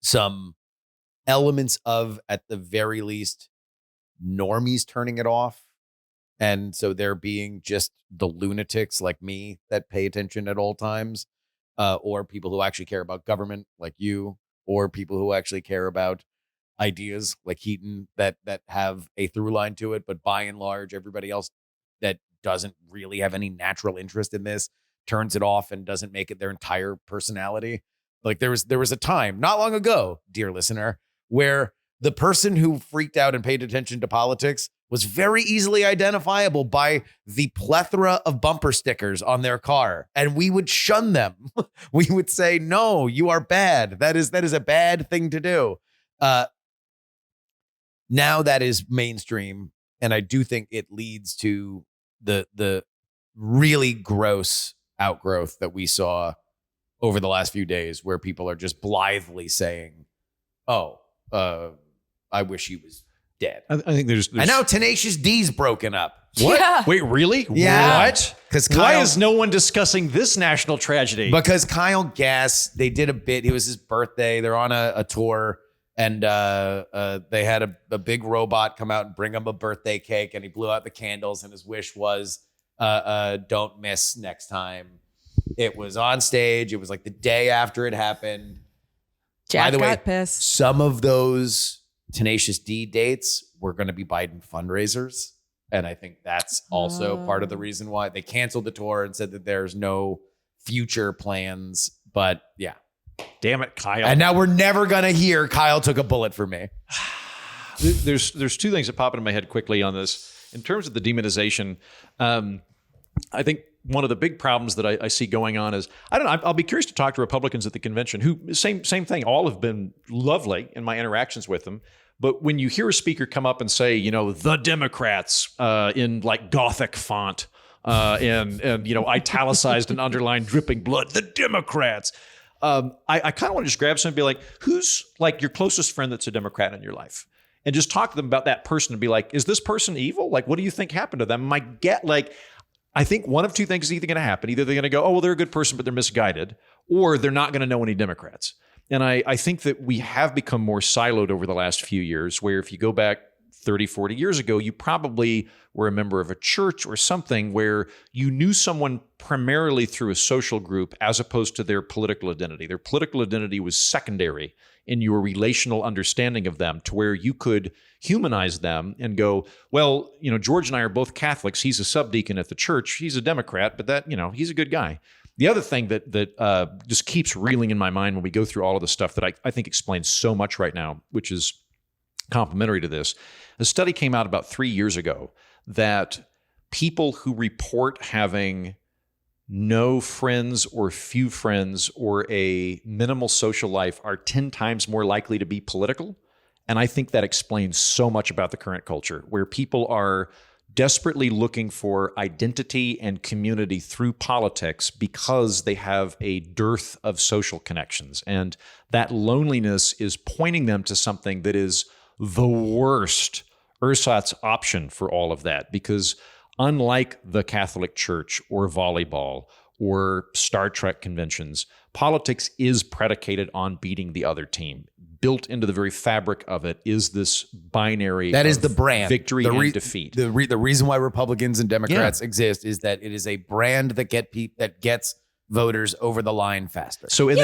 some elements of, at the very least, normies turning it off And so they're being just the lunatics like me that pay attention at all times, or people who actually care about government like you, or people who actually care about ideas like Heaton that have a through line to it. But by and large, everybody else that doesn't really have any natural interest in this turns it off and doesn't make it their entire personality. Like there was a time not long ago, dear listener, where the person who freaked out and paid attention to politics was very easily identifiable by the plethora of bumper stickers on their car. And we would shun them. We would say, no, you are bad. That is a bad thing to do. Now that is mainstream. And I do think it leads to the really gross outgrowth that we saw over the last few days, where people are just blithely saying, oh, I wish he was dead. I think there's and now Tenacious D's broken up. What? Yeah. Wait, really? Yeah. What? Because why is no one discussing this national tragedy? Because Kyle Gass, they did a bit. It was his birthday. They're on a tour, and they had a big robot come out and bring him a birthday cake, and he blew out the candles, and his wish was, don't miss next time. It was on stage. It was like the day after it happened. Jack By the way, got pissed. some of those Tenacious D dates were going to be Biden fundraisers. And I think that's also part of the reason why they canceled the tour and said that there's no future plans. But yeah. Damn it, Kyle. And now we're never going to hear Kyle took a bullet for me. There's two things that pop into my head quickly on this. In terms of the demonization, I think one of the big problems that I see going on is, I don't know, I'll be curious to talk to Republicans at the convention who, same thing, all have been lovely in my interactions with them. But when you hear a speaker come up and say, the Democrats in like Gothic font and italicized and underlined dripping blood, the Democrats, I kind of want to just grab someone and be like, who's like your closest friend that's a Democrat in your life? And just talk to them about that person and be like, is this person evil? Like, what do you think happened to them? I think one of two things is either going to happen. Either they're going to go, oh, well, they're a good person, but they're misguided, or they're not going to know any Democrats. And I think that we have become more siloed over the last few years, where if you go back 30, 40 years ago, you probably were a member of a church or something where you knew someone primarily through a social group as opposed to their political identity. Their political identity was secondary in your relational understanding of them, to where you could humanize them and go, well, George and I are both Catholics. He's a subdeacon at the church. He's a Democrat, but he's a good guy. The other thing that just keeps reeling in my mind when we go through all of the stuff that I think explains so much right now, which is complementary to this, a study came out about 3 years ago that people who report having no friends or few friends or a minimal social life are 10 times more likely to be political. And I think that explains so much about the current culture, where people are desperately looking for identity and community through politics because they have a dearth of social connections. And that loneliness is pointing them to something that is the worst ersatz option for all of that. Because unlike the Catholic Church or volleyball or Star Trek conventions, politics is predicated on beating the other team. Built into the very fabric of it is this binary. That is the brand, victory and defeat. The reason why Republicans and Democrats exist is that it is a brand that gets voters over the line faster. But so is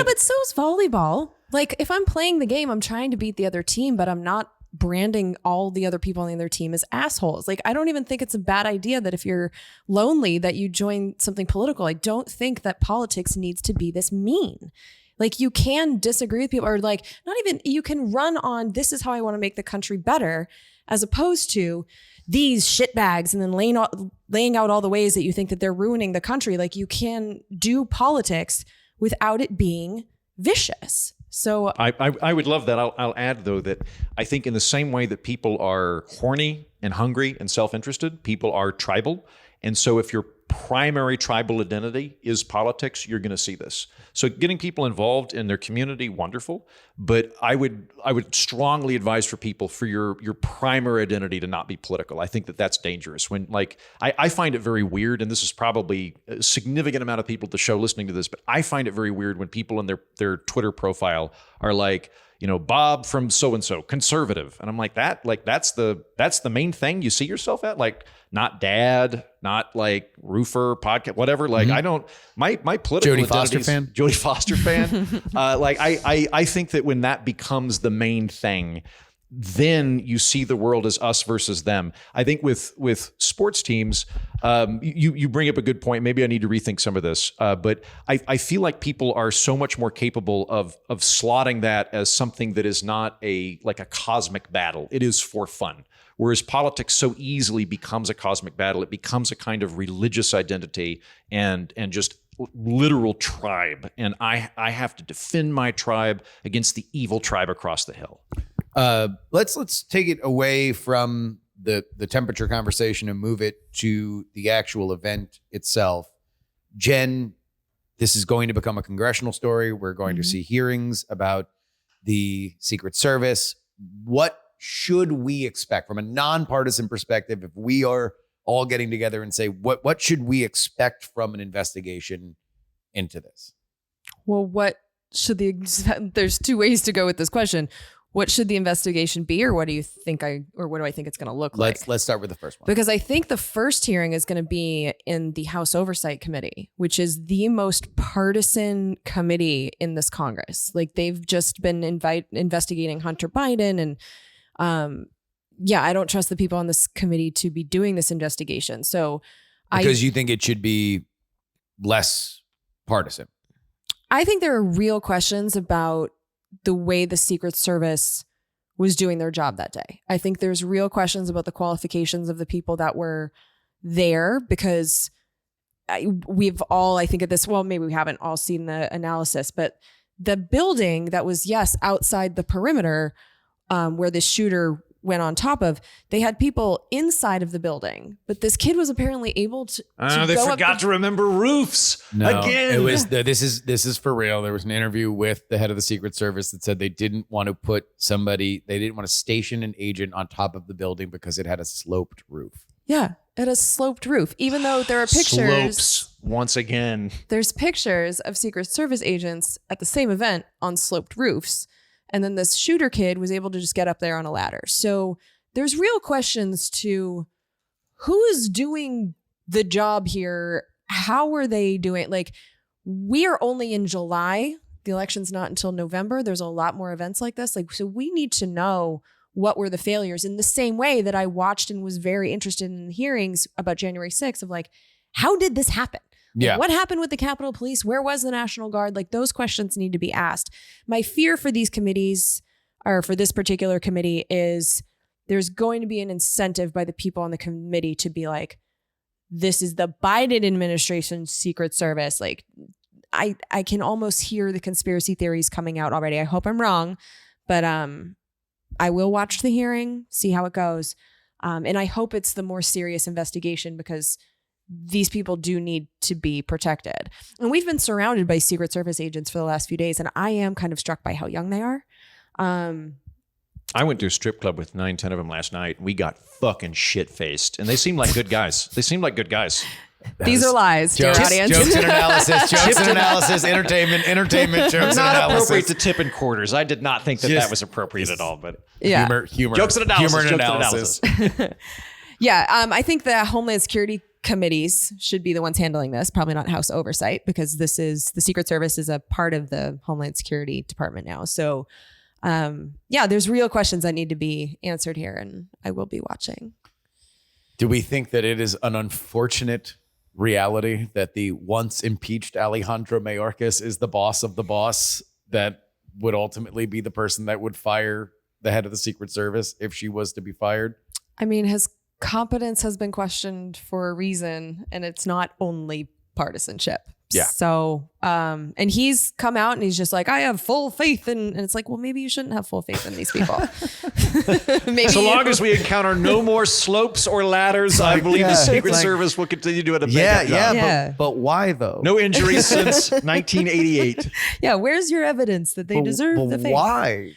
volleyball. Like, if I'm playing the game, I'm trying to beat the other team, but I'm not branding all the other people on the other team as assholes. Like, I don't even think it's a bad idea that if you're lonely that you join something political. I don't think that politics needs to be this mean. Like, you can disagree with people, or like, not even, you can run on, this is how I want to make the country better, as opposed to these shitbags and then laying out all the ways that you think that they're ruining the country. Like, you can do politics without it being vicious. So I would love that. I'll add, though, that I think in the same way that people are horny and hungry and self-interested, people are tribal. And so if your primary tribal identity is politics, you're going to see this. So getting people involved in their community, wonderful. But I would strongly advise for people for your primary identity to not be political. I think that that's dangerous. When I find it very weird, and this is probably a significant amount of people at the show listening to this, but I find it very weird when people in their Twitter profile are like, Bob from so-and-so, conservative. And I'm like, that's the main thing you see yourself at? Like, not dad, not like roofer, podcast, whatever. Like, I don't, my political Jodie Foster fan. Jodie Foster fan. I think that when that becomes the main thing, then you see the world as us versus them. I think with sports teams, you bring up a good point. Maybe I need to rethink some of this, but I feel like people are so much more capable of slotting that as something that is not like a cosmic battle. It is for fun. Whereas politics so easily becomes a cosmic battle. It becomes a kind of religious identity and just literal tribe. And I have to defend my tribe against the evil tribe across the hill. Let's take it away from the temperature conversation and move it to the actual event itself. Jen, this is going to become a congressional story. We're going to see hearings about the Secret Service. What should we expect from a nonpartisan perspective if we are all getting together and say, what should we expect from an investigation into this? Well, there's two ways to go with this question. What should the investigation be, or what do I think it's going to look like? Let's start with the first one. Because I think the first hearing is going to be in the House Oversight Committee, which is the most partisan committee in this Congress. Like, they've just been investigating Hunter Biden, and I don't trust the people on this committee to be doing this investigation. So, because you think it should be less partisan. I think there are real questions about the way the Secret Service was doing their job that day. I think there's real questions about the qualifications of the people that were there, because we've all, I think at this, well, maybe we haven't all seen the analysis, but the building that was, outside the perimeter, where the shooter went on top of, they had people inside of the building, but this kid was apparently able to they forgot to remember roofs again. It was this is for real. There was an interview with the head of the Secret Service that said they didn't want to station an agent on top of the building because it had a sloped roof. Yeah, it had a sloped roof, even though there are pictures. Slopes once again. There's pictures of Secret Service agents at the same event on sloped roofs. And then this shooter kid was able to just get up there on a ladder. So there's real questions to who is doing the job here? How are they doing? Like, we are only in July. The election's not until November. There's a lot more events like this. Like, so we need to know what were the failures, in the same way that I watched and was very interested in the hearings about January 6th of like, how did this happen? Yeah. What happened with the Capitol Police? Where was the National Guard? Like, those questions need to be asked. My fear for these committees, or for this particular committee, is there's going to be an incentive by the people on the committee to be like, this is the Biden administration's Secret Service. Like, I can almost hear the conspiracy theories coming out already. I hope I'm wrong, but I will watch the hearing, see how it goes. And I hope it's the more serious investigation, because these people do need to be protected. And we've been surrounded by Secret Service agents for the last few days, and I am kind of struck by how young they are. I went to a strip club with 9-10 of them last night. We got fucking shit-faced, and they seemed like good guys. These are lies, dear audience. Jokes and analysis, entertainment, jokes and not analysis. Appropriate to tip and quarters. I did not think that was appropriate at all, but humor. Jokes and analysis. Yeah, I think the Homeland Security committees should be the ones handling this, probably not House Oversight, because the Secret Service is a part of the Homeland Security Department now. So there's real questions that need to be answered here, and I will be watching. Do we think that it is an unfortunate reality that the once impeached Alejandra Mayorkas is the boss of the boss that would ultimately be the person that would fire the head of the Secret Service if she was to be fired? I mean, his competence has been questioned for a reason, and it's not only partisanship. Yeah. So, and he's come out and he's just like, I have full faith in, and it's like, well, maybe you shouldn't have full faith in these people. Maybe so long as we encounter no more slopes or ladders, I believe the Secret Service will continue doing a backup job. But why though? No injuries since 1988. Yeah. Where's your evidence that they deserve the faith? Why?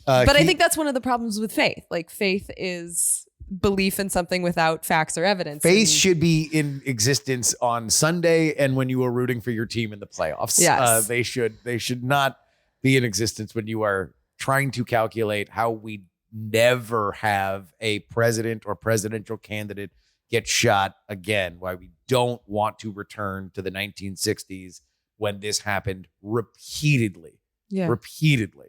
But I think that's one of the problems with faith. Like, faith is belief in something without facts or evidence. Faith should be in existence on Sunday and when you are rooting for your team in the playoffs. Yes. They should not be in existence when you are trying to calculate how we never have a president or presidential candidate get shot again, why we don't want to return to the 1960s when this happened repeatedly. Repeatedly.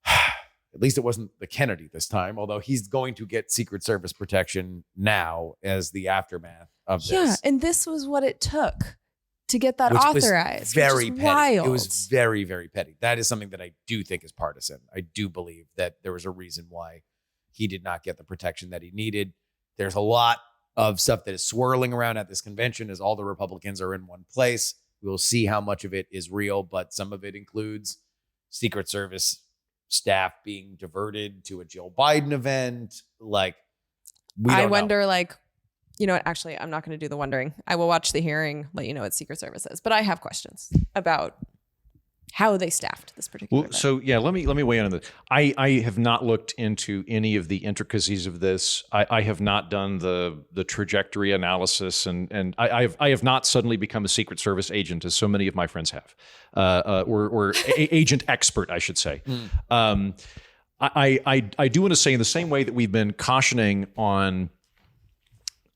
At least it wasn't the Kennedy this time, although he's going to get Secret Service protection now as the aftermath of this. Yeah, and this was what it took to get that authorized. Very petty. Wild. It was very, very petty. That is something that I do think is partisan. I do believe that there was a reason why he did not get the protection that he needed. There's a lot of stuff that is swirling around at this convention as all the Republicans are in one place. We'll see how much of it is real, but some of it includes Secret Service staff being diverted to a Joe Biden event. Like, I wonder, like, you know what? Actually, I'm not going to do the wondering. I will watch the hearing, let you know what Secret Service is. But I have questions about how they staffed this particular event. So yeah, let me weigh in on this. I have not looked into any of the intricacies of this. I have not done the trajectory analysis, and I have not suddenly become a Secret Service agent, as so many of my friends have, or agent expert, I should say. I do want to say, in the same way that we've been cautioning on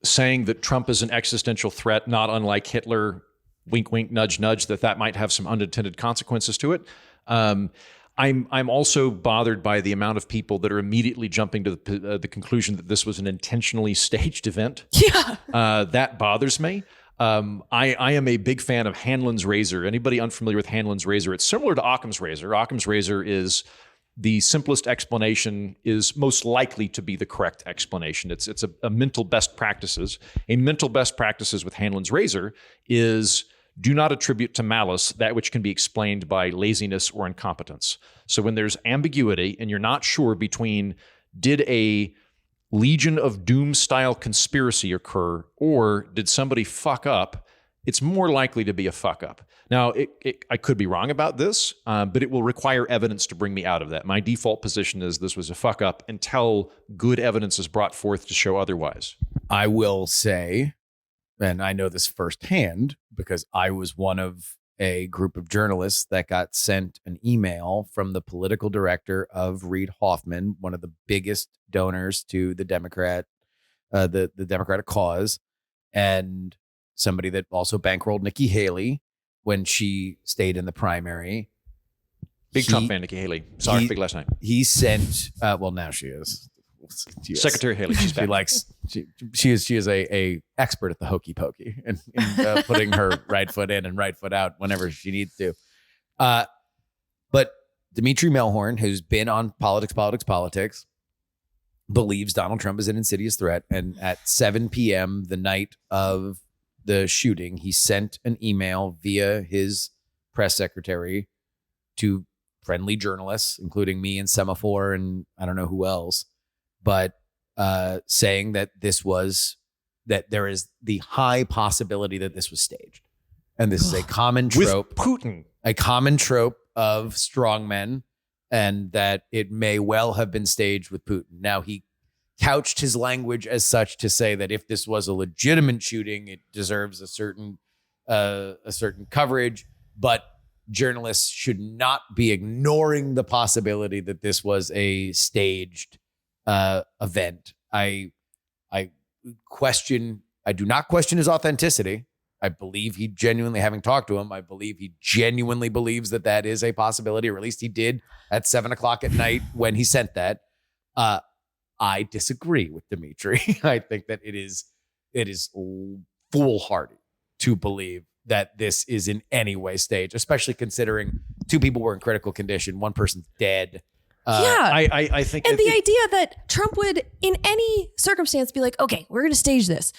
saying that Trump is an existential threat, not unlike Hitler, wink, wink, nudge, nudge, that might have some unintended consequences to it. I'm also bothered by the amount of people that are immediately jumping to the conclusion that this was an intentionally staged event. Yeah, that bothers me. I am a big fan of Hanlon's razor. Anybody unfamiliar with Hanlon's razor? It's similar to Occam's razor. Occam's razor is the simplest explanation, is most likely to be the correct explanation. It's a mental best practices. A mental best practices with Hanlon's razor is do not attribute to malice that which can be explained by laziness or incompetence. So when there's ambiguity and you're not sure between did a Legion of Doom style conspiracy occur or did somebody fuck up, it's more likely to be a fuck up. Now, I could be wrong about this, but it will require evidence to bring me out of that. My default position is this was a fuck up until good evidence is brought forth to show otherwise. I will say, and I know this firsthand because I was one of a group of journalists that got sent an email from the political director of Reid Hoffman, one of the biggest donors to the Democratic cause, and somebody that also bankrolled Nikki Haley when she stayed in the primary. Big Trump fan, Nikki Haley. Sorry, big last name. He sent, well, now she is. Secretary Haley. She's back. She is a expert at the hokey pokey and putting her right foot in and right foot out whenever she needs to. But Dimitri Melhorn, who's been on politics, believes Donald Trump is an insidious threat. And at 7 p.m. the night of the shooting, he sent an email via his press secretary to friendly journalists, including me and Semaphore and I don't know who else, but saying that there is the high possibility that this was staged. And this is a common trope. With Putin. A common trope of strongmen, and that it may well have been staged with Putin. Now, he couched his language as such to say that if this was a legitimate shooting, it deserves a certain coverage, but journalists should not be ignoring the possibility that this was a staged event. I do not question his authenticity. I believe he genuinely, having talked to him, I believe he genuinely believes that is a possibility, or at least he did at 7:00 at night when he sent that. I disagree with Dimitri. I think that it is foolhardy to believe that this is in any way staged, especially considering two people were in critical condition, one person's dead. I think, and the idea that Trump would, in any circumstance, be like, "Okay, we're going to stage this.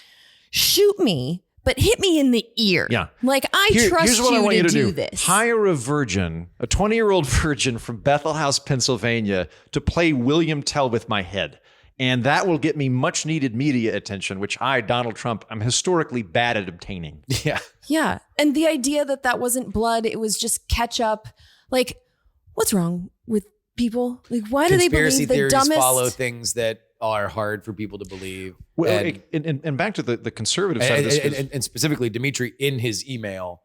Shoot me, but hit me in the ear." Yeah, like trust you to do this. Hire a virgin, a 20-year-old virgin from Bethel House, Pennsylvania, to play William Tell with my head. And that will get me much needed media attention, which Donald Trump, I'm historically bad at obtaining. Yeah. Yeah. And the idea that wasn't blood, it was just ketchup. Like, what's wrong with people? Like, why do they believe the dumbest? Follow things that are hard for people to believe. Well, and back to the conservative side of this. And specifically, Dimitri, in his email,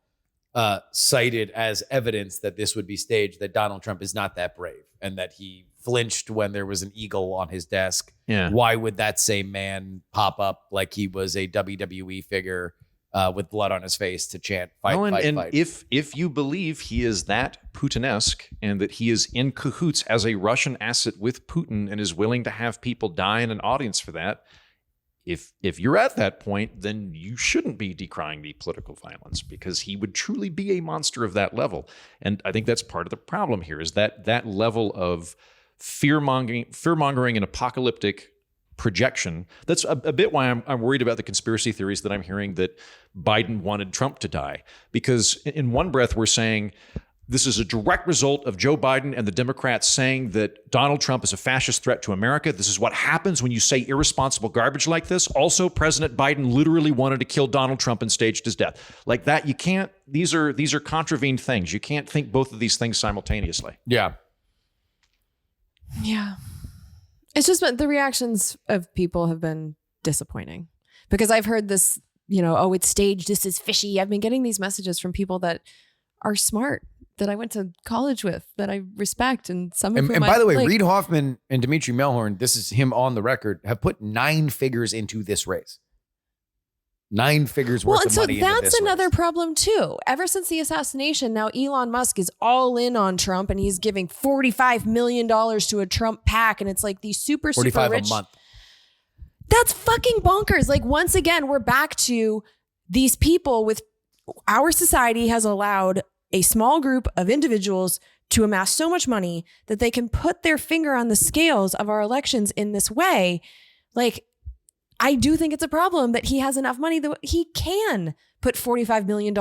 cited as evidence that this would be staged, that Donald Trump is not that brave and that he flinched when there was an eagle on his desk. Yeah. Why would that same man pop up like he was a WWE figure with blood on his face to chant fight, fight. If you believe he is that Putin-esque and that he is in cahoots as a Russian asset with Putin and is willing to have people die in an audience for that, if you're at that point, then you shouldn't be decrying the political violence, because he would truly be a monster of that level. And I think that's part of the problem here, is that level of fear-mongering and apocalyptic projection. That's a bit why I'm worried about the conspiracy theories that I'm hearing that Biden wanted Trump to die. Because in one breath, we're saying this is a direct result of Joe Biden and the Democrats saying that Donald Trump is a fascist threat to America. This is what happens when you say irresponsible garbage like this. Also, President Biden literally wanted to kill Donald Trump and staged his death. Like that, you can't, these are contravened things. You can't think both of these things simultaneously. Yeah. Yeah. It's just been, the reactions of people have been disappointing, because I've heard this, oh, it's staged, this is fishy. I've been getting these messages from people that are smart, that I went to college with, that I respect. And some of and by the way, Reid Hoffman and Dmitry Melhorn, this is him on the record, have put 9 figures into this race. 9 figures worth of money into this race. Well, and so that's another problem too. Ever since the assassination, now Elon Musk is all in on Trump, and he's giving $45 million to a Trump PAC, and it's like these super rich. 45 a month. That's fucking bonkers. Like, once again, we're back to these people with, our society has allowed a small group of individuals to amass so much money that they can put their finger on the scales of our elections in this way. Like, I do think it's a problem that he has enough money that he can put $45 million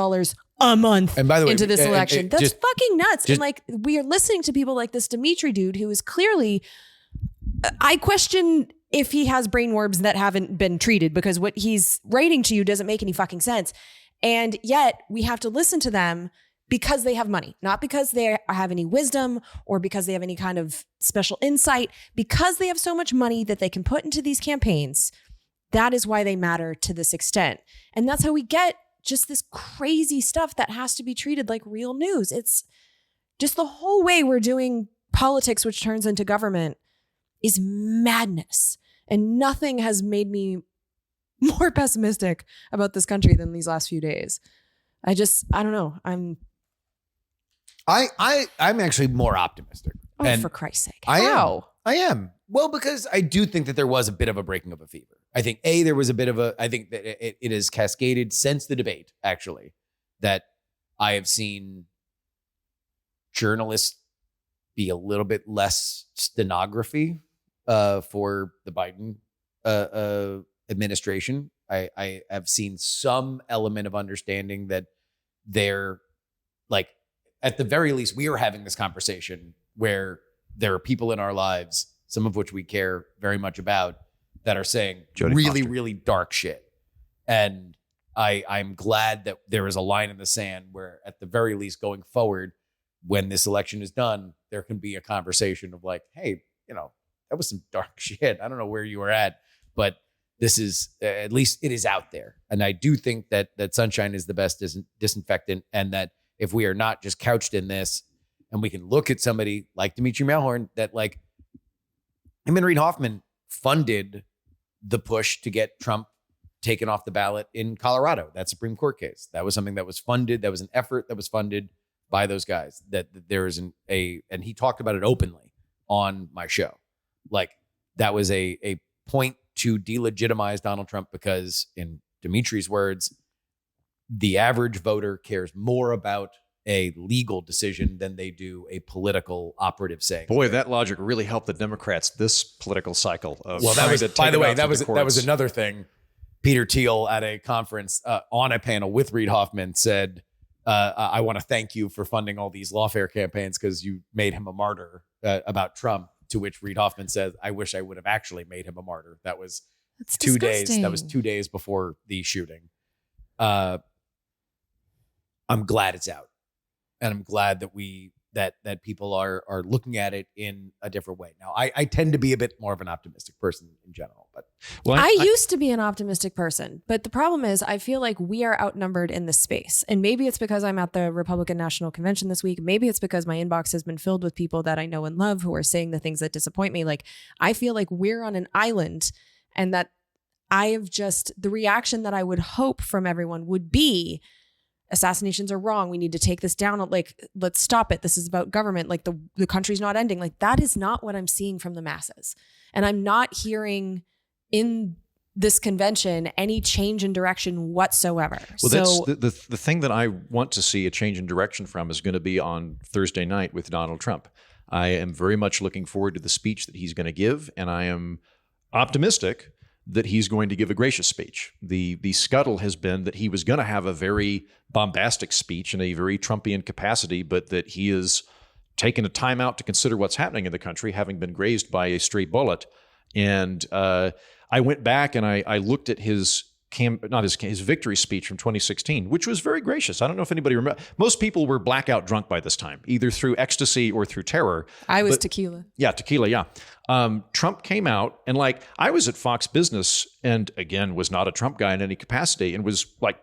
a month into this election. That's fucking nuts. And like, we are listening to people like this Dmitry dude, who is clearly, I question if he has brainworms that haven't been treated, because what he's writing to you doesn't make any fucking sense. And yet we have to listen to them because they have money, not because they have any wisdom or because they have any kind of special insight, because they have so much money that they can put into these campaigns. That is why they matter to this extent. And that's how we get just this crazy stuff that has to be treated like real news. It's just the whole way we're doing politics, which turns into government, is madness. And nothing has made me more pessimistic about this country than these last few days. I don't know. I'm actually more optimistic. Oh, and for Christ's sake. I am. Well, because I do think that there was a bit of a breaking of a fever. I think there was a bit of I think that it has cascaded since the debate, actually, that I have seen journalists be a little bit less stenography for the Biden administration. I have seen some element of understanding that they're like, at the very least, we are having this conversation where there are people in our lives, some of which we care very much about, that are saying really dark shit. And I'm glad that there is a line in the sand where, at the very least, going forward, when this election is done, there can be a conversation of like, hey, that was some dark shit. I don't know where you were at, but this is, at least it is out there. And I do think that sunshine is the best disinfectant, and that if we are not just couched in this, and we can look at somebody like Dmitry Melhorn, that like him and Reid Hoffman funded the push to get Trump taken off the ballot in Colorado, that Supreme Court case. That was something that was funded. That was an effort that was funded by those guys. That there is and he talked about it openly on my show. Like, that was a point to delegitimize Donald Trump, because, in Dimitri's words, the average voter cares more about a legal decision than they do a political operative saying. Boy, that logic really helped the Democrats this political cycle. Well, that was, by the way, that was another thing. Peter Thiel at a conference on a panel with Reid Hoffman said, I want to thank you for funding all these lawfare campaigns because you made him a martyr about Trump. To which Reid Hoffman said, I wish I would have actually made him a martyr. That's 2 days. That was 2 days before the shooting. I'm glad it's out. And I'm glad that that people are looking at it in a different way. Now, I tend to be a bit more of an optimistic person in general, but I used to be an optimistic person, but the problem is I feel like we are outnumbered in this space. And maybe it's because I'm at the Republican National Convention this week. Maybe it's because my inbox has been filled with people that I know and love who are saying the things that disappoint me. Like, I feel like we're on an island, and that the reaction that I would hope from everyone would be, assassinations are wrong. We need to take this down. Like, let's stop it. This is about government. Like, the country's not ending. Like, that is not what I'm seeing from the masses. And I'm not hearing in this convention any change in direction whatsoever. Well, that's the thing that I want to see a change in direction from is going to be on Thursday night with Donald Trump. I am very much looking forward to the speech that he's going to give, and I am optimistic that he's going to give a gracious speech. The scuttle has been that he was going to have a very bombastic speech in a very Trumpian capacity, but that he is taking a time out to consider what's happening in the country, having been grazed by a stray bullet. And I went back and I looked at his victory speech from 2016, which was very gracious. I don't know if anybody remember. Most people were blackout drunk by this time, either through ecstasy or through terror. I was tequila. Yeah, tequila, yeah. Trump came out, and like, I was at Fox Business, and again, was not a Trump guy in any capacity, and was like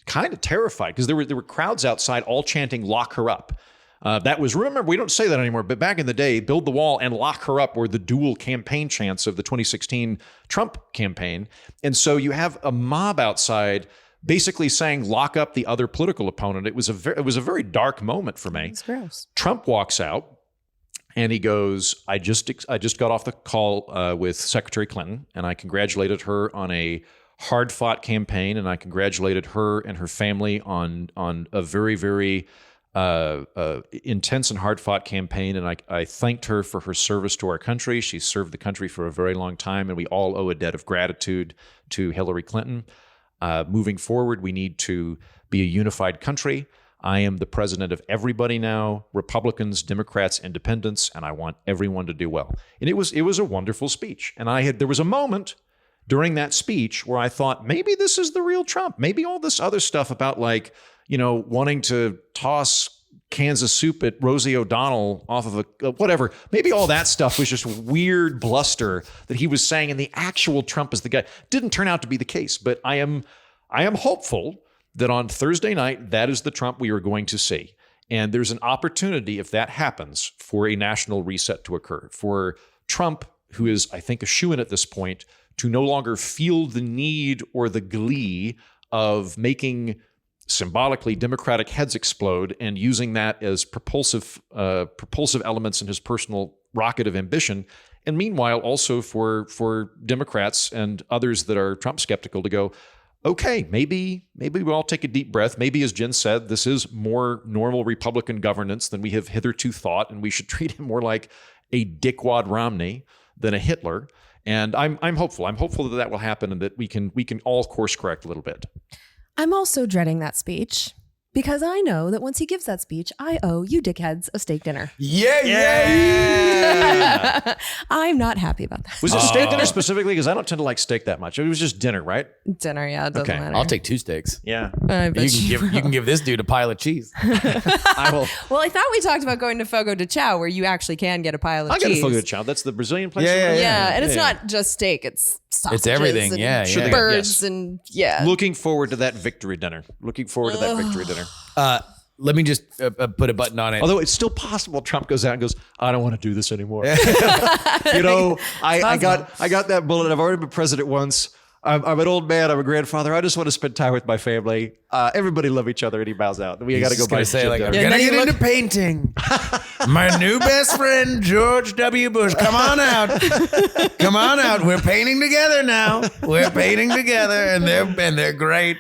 kind of terrified because there were crowds outside all chanting "Lock her up." That was, remember, we don't say that anymore, but back in the day, "Build the wall" and "Lock her up" were the dual campaign chants of the 2016 Trump campaign. And so you have a mob outside basically saying, "Lock up the other political opponent." It was a very dark moment for me. It's gross. Trump walks out and he goes, I just got off the call with Secretary Clinton, and I congratulated her on a hard-fought campaign, and I congratulated her and her family on a very, very intense and hard-fought campaign, and I thanked her for her service to our country. She served the country for a very long time, and we all owe a debt of gratitude to Hillary Clinton. Moving forward, we need to be a unified country. I am the president of everybody now, Republicans, Democrats, Independents, and I want everyone to do well. And it was a wonderful speech. And there was a moment during that speech where I thought, maybe this is the real Trump. Maybe all this other stuff about, like, wanting to toss cans of soup at Rosie O'Donnell off of a whatever. Maybe all that stuff was just weird bluster that he was saying, and the actual Trump is the guy. Didn't turn out to be the case, but I am hopeful that on Thursday night, that is the Trump we are going to see. And there's an opportunity, if that happens, for a national reset to occur. For Trump, who is, I think, a shoo-in at this point, to no longer feel the need or the glee of making symbolically Democratic heads explode and using that as propulsive elements in his personal rocket of ambition. And meanwhile, also for Democrats and others that are Trump skeptical to go, okay, maybe we'll all take a deep breath. Maybe, as Jen said, this is more normal Republican governance than we have hitherto thought, and we should treat him more like a dickwad Romney than a Hitler. And I'm hopeful. I'm hopeful that will happen, and that we can all course correct a little bit. I'm also dreading that speech, because I know that once he gives that speech, I owe you dickheads a steak dinner. Yeah. I'm not happy about that. Was it steak dinner specifically? Because I don't tend to like steak that much. It was just dinner, right? Dinner, yeah, it doesn't matter. I'll take 2 steaks. Yeah. You can give this dude a pile of cheese. I will. Well, I thought we talked about going to Fogo de Chao, where you actually can get a pile of cheese. I got a Fogo de Chao. That's the Brazilian place. Yeah, and it's not just steak. It's sausages. It's everything. And Yeah. birds and Looking forward to that victory dinner. Let me just put a button on it. Although it's still possible Trump goes out and goes, I don't want to do this anymore. I got that bullet. I've already been president once. I'm an old man. I'm a grandfather. I just want to spend time with my family. Everybody love each other. And he bows out. We got to go buy say, like, I'm dinner. gonna get into painting. My new best friend, George W. Bush. Come on out. Come on out. We're painting together now. We're painting together, and they're great.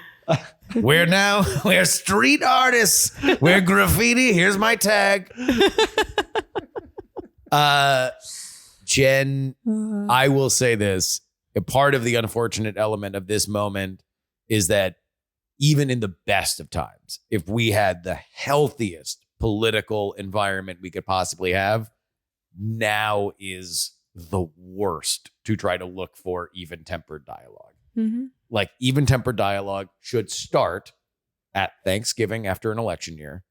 We're street artists. We're graffiti. Here's my tag. Jen, I will say this. A part of the unfortunate element of this moment is that even in the best of times, if we had the healthiest political environment we could possibly have, now is the worst to try to look for even-tempered dialogue. Mm-hmm. Like, even-tempered dialogue should start at Thanksgiving after an election year,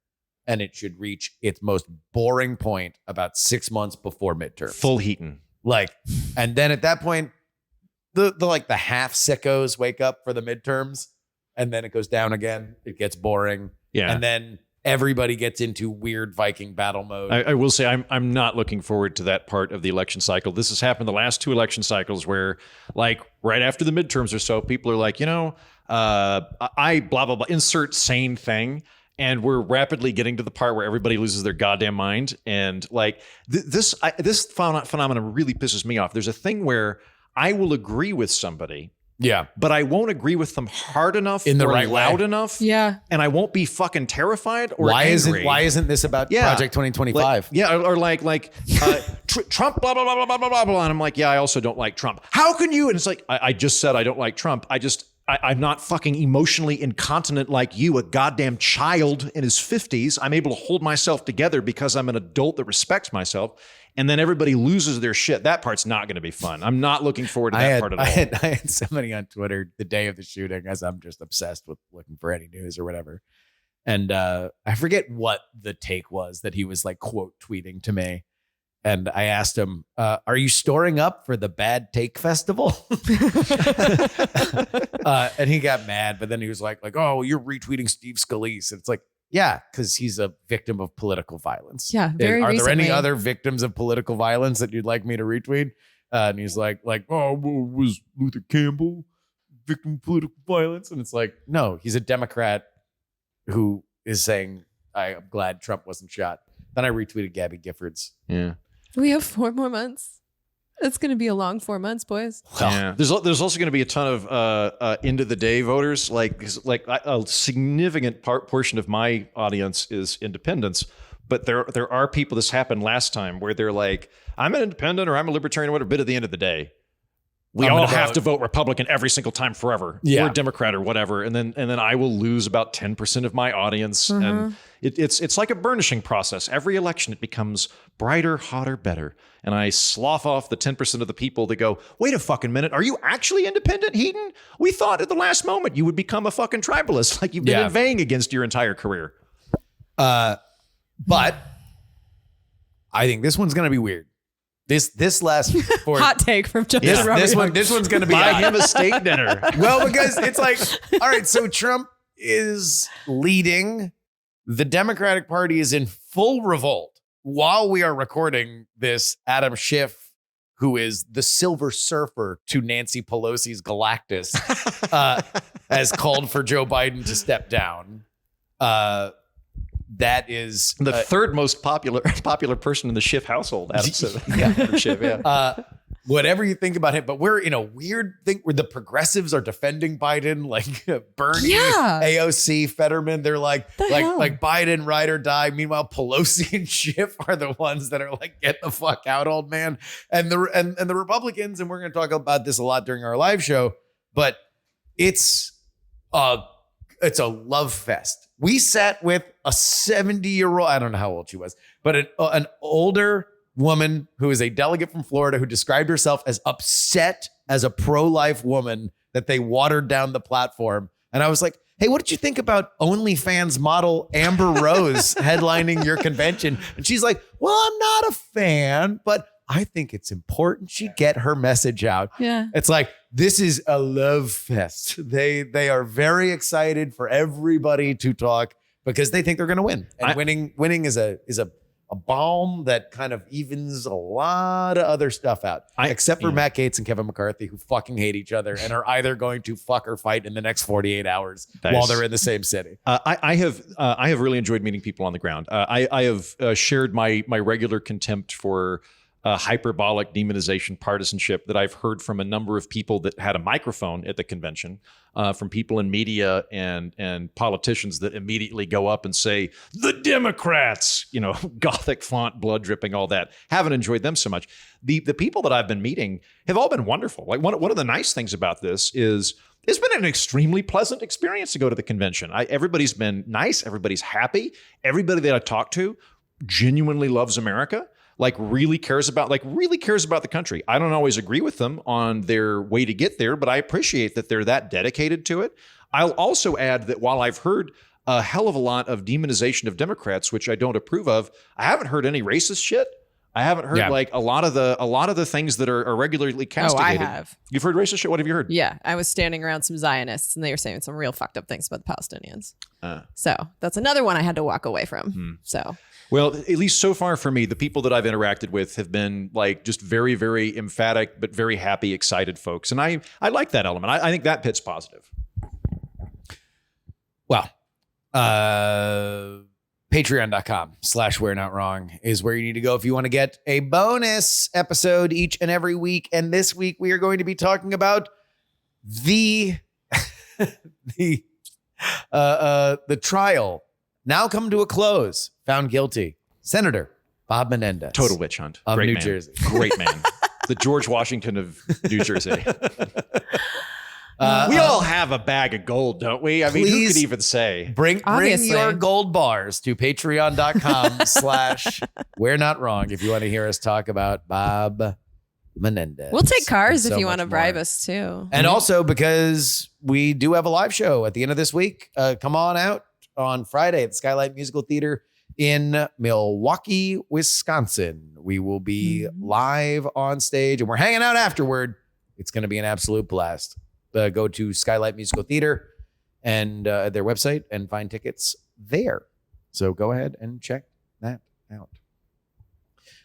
and it should reach its most boring point about 6 months before midterms. Full heating. Like, and then at that point, the half sickos wake up for the midterms, and then it goes down again. It gets boring. Yeah. And then everybody gets into weird Viking battle mode. I will say I'm not looking forward to that part of the election cycle. This has happened the last 2 election cycles where, like, right after the midterms or so, people are like, I blah, blah, blah, insert sane thing. And we're rapidly getting to the part where everybody loses their goddamn mind. And like this phenomenon really pisses me off. There's a thing where I will agree with somebody. Yeah. But I won't agree with them hard enough in the or right loud way. enough. Yeah. And I won't be fucking terrified or why angry. Isn't this about Project 2025? Trump, blah, blah, blah, blah, blah, blah, blah. And I'm like, yeah, I also don't like Trump. How can you? And it's like, I just said I don't like Trump. I'm not fucking emotionally incontinent like you, a goddamn child in his 50s. I'm able to hold myself together because I'm an adult that respects myself. And then everybody loses their shit. That part's not going to be fun. I'm not looking forward to that part at all. I had somebody on Twitter the day of the shooting, as I'm just obsessed with looking for any news or whatever. And I forget what the take was that he was like quote tweeting to me. And I asked him, are you storing up for the Bad Take Festival? And he got mad, but then he was like, oh, you're retweeting Steve Scalise. And it's like, yeah, because he's a victim of political violence. Yeah, very Are there recently. any other victims of political violence that you'd like me to retweet? And he's like, oh, well, was Luther Campbell victim of political violence? And it's like, no, he's a Democrat who is saying, I'm glad Trump wasn't shot. Then I retweeted Gabby Giffords. Yeah. We have 4 more months. It's going to be a long 4 months, boys. Yeah. There's also going to be a ton of end of the day voters. Like a significant portion of my audience is independents, but there are people. This happened last time where they're like, I'm an independent or I'm a libertarian or whatever. But at the end of the day, we all have to vote Republican every single time forever, or Democrat or whatever, and then I will lose about 10% of my audience, and it's like a burnishing process. Every election it becomes brighter, hotter, better, and I slough off the 10% of the people that go, wait a fucking minute, are you actually independent, Heaton? We thought at the last moment you would become a fucking tribalist, like you've been inveighing against your entire career. But I think this one's gonna be weird. This last hot take from Justin Robert. This one's gonna be buy him a steak dinner. Well, because it's like, all right, so Trump is leading. The Democratic Party is in full revolt. While we are recording this, Adam Schiff, who is the Silver Surfer to Nancy Pelosi's Galactus, has called for Joe Biden to step down. That is the third most popular person in the Schiff household. Schiff, whatever you think about him, but we're in a weird thing where the progressives are defending Biden, like Bernie, AOC, Fetterman. They're like Biden, ride or die. Meanwhile, Pelosi and Schiff are the ones that are like, get the fuck out, old man. And the Republicans, and we're going to talk about this a lot during our live show, but it's a love fest. We sat with a 70-year-old, I don't know how old she was, but an older woman who is a delegate from Florida who described herself as upset as a pro-life woman that they watered down the platform. And I was like, hey, what did you think about OnlyFans model Amber Rose headlining your convention? And she's like, well, I'm not a fan, but I think it's important she get her message out. Yeah. It's like, this is a love fest. They are very excited for everybody to talk because they think they're going to win. And winning is a balm that kind of evens a lot of other stuff out, except for Matt Gaetz and Kevin McCarthy, who fucking hate each other and are either going to fuck or fight in the next 48 hours while they're in the same city. I have really enjoyed meeting people on the ground. I have shared my regular contempt for hyperbolic demonization partisanship that I've heard from a number of people that had a microphone at the convention, from people in media and politicians that immediately go up and say, the Democrats, Gothic font, blood dripping, all that. Haven't enjoyed them so much. The people that I've been meeting have all been wonderful. Like one of the nice things about this is it's been an extremely pleasant experience to go to the convention. Everybody's been nice. Everybody's happy. Everybody that I talked to genuinely loves America. Really cares about the country. I don't always agree with them on their way to get there, but I appreciate that they're that dedicated to it. I'll also add that while I've heard a hell of a lot of demonization of Democrats, which I don't approve of. I haven't heard any racist shit. I haven't heard like a lot of the things that are regularly castigated. Oh, I have. You've heard racist shit? What have you heard? Yeah, I was standing around some Zionists and they were saying some real fucked up things about the Palestinians. So that's another one I had to walk away from. So, well, at least so far for me, the people that I've interacted with have been like just very, very emphatic, but very happy, excited folks. And I like that element. I think that pit's positive. Well, patreon.com/we're not wrong is where you need to go if you want to get a bonus episode each and every week. And this week we are going to be talking about the trial now come to a close. Found guilty, Senator Bob Menendez. Total witch hunt. Of Great New man. Jersey. Great man. The George Washington of New Jersey. We all have a bag of gold, don't we? I mean, who could even say? Bring your gold bars to patreon.com/we're not wrong if you want to hear us talk about Bob Menendez. We'll take cars and if so you want to much bribe more. us too. And also because we do have a live show at the end of this week. Come on out on Friday at the Skylight Musical Theater in Milwaukee, Wisconsin. We will be live on stage and we're hanging out afterward. It's going to be an absolute blast. Go to Skylight Musical Theater and their website and find tickets there. So go ahead and check that out.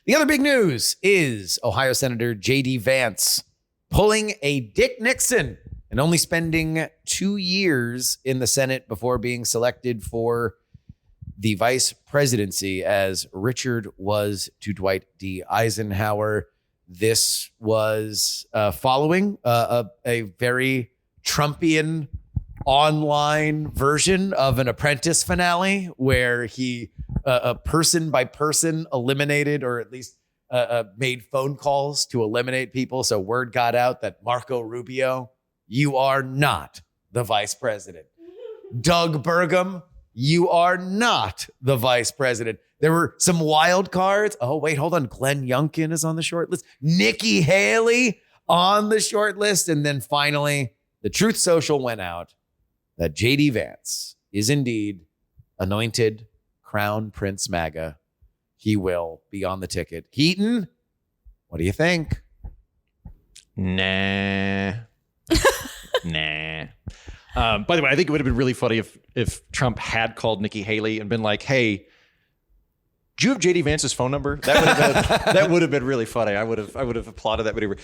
The other big news is Ohio Senator JD Vance pulling a Dick Nixon and only spending 2 years in the Senate before being selected for the vice presidency, as Richard was to Dwight D. Eisenhower. This was following a very Trumpian online version of an Apprentice finale where he person by person eliminated, or at least made phone calls to eliminate people. So word got out that Marco Rubio, you are not the vice president. Doug Burgum, you are not the vice president. There were some wild cards. Oh, wait, hold on. Glenn Youngkin is on the short list. Nikki Haley on the short list. And then finally, the Truth Social went out that JD Vance is indeed anointed Crown Prince MAGA. He will be on the ticket. Heaton, what do you think? Nah. Nah. By the way, I think it would have been really funny if Trump had called Nikki Haley and been like, "Hey, do you have JD Vance's phone number?" That would have been really funny. I would have applauded that video.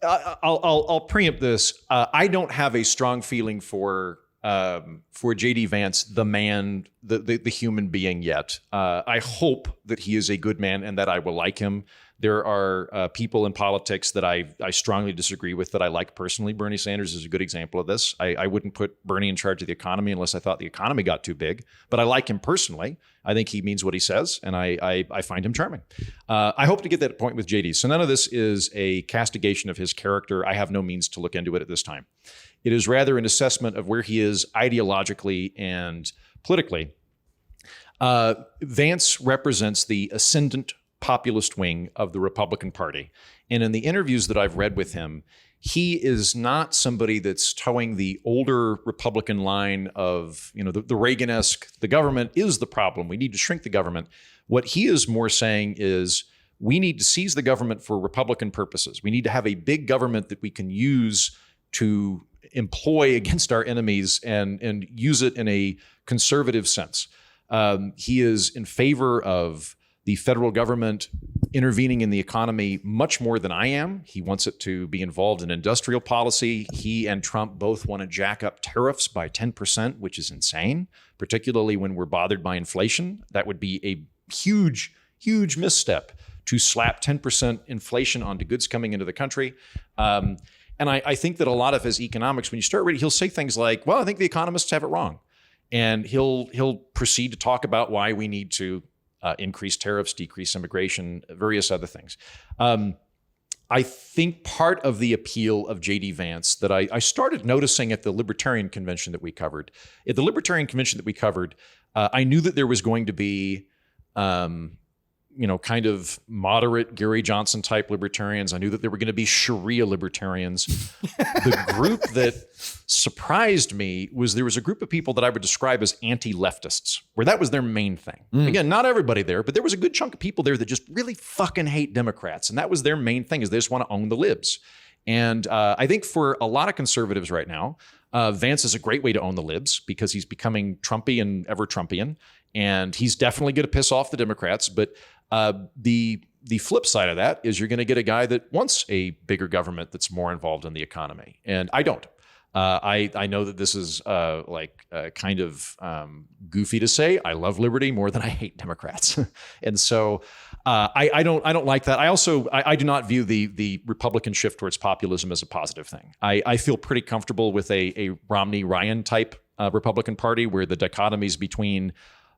I'll preempt this. I don't have a strong feeling for JD Vance, the man, the human being yet. I hope that he is a good man and that I will like him. There are people in politics that I strongly disagree with that I like personally. Bernie Sanders is a good example of this. I wouldn't put Bernie in charge of the economy unless I thought the economy got too big. But I like him personally. I think he means what he says, and I find him charming. I hope to get that point with JD. So none of this is a castigation of his character. I have no means to look into it at this time. It is rather an assessment of where he is ideologically and politically. Vance represents the ascendant populist wing of the Republican Party. And in the interviews that I've read with him, he is not somebody that's towing the older Republican line of, the Reagan-esque, the government is the problem. We need to shrink the government. What he is more saying is we need to seize the government for Republican purposes. We need to have a big government that we can use to employ against our enemies and use it in a conservative sense. He is in favor of the federal government intervening in the economy much more than I am. He wants it to be involved in industrial policy. He and Trump both want to jack up tariffs by 10%, which is insane, particularly when we're bothered by inflation. That would be a huge, huge misstep to slap 10% inflation onto goods coming into the country. And I think that a lot of his economics, when you start reading, he'll say things like, well, I think the economists have it wrong. And he'll proceed to talk about why we need to increase tariffs, decrease immigration, various other things. I think part of the appeal of JD Vance that I started noticing at the Libertarian Convention that we covered. At the Libertarian Convention that we covered, I knew that there was going to be kind of moderate Gary Johnson type libertarians. I knew that there were going to be Sharia libertarians. The group that surprised me was there was a group of people that I would describe as anti-leftists, where that was their main thing. Again, not everybody there, but there was a good chunk of people there that just really fucking hate Democrats. And that was their main thing, is they just want to own the libs. And I think for a lot of conservatives right now, Vance is a great way to own the libs because he's becoming Trumpy and ever Trumpian. And he's definitely going to piss off the Democrats. But the flip side of that is you're going to get a guy that wants a bigger government that's more involved in the economy. And I don't. I know that this is kind of goofy to say. I love liberty more than I hate Democrats, and so I don't like that. I do not view the Republican shift towards populism as a positive thing. I feel pretty comfortable with a Romney-Ryan type Republican Party where the dichotomies between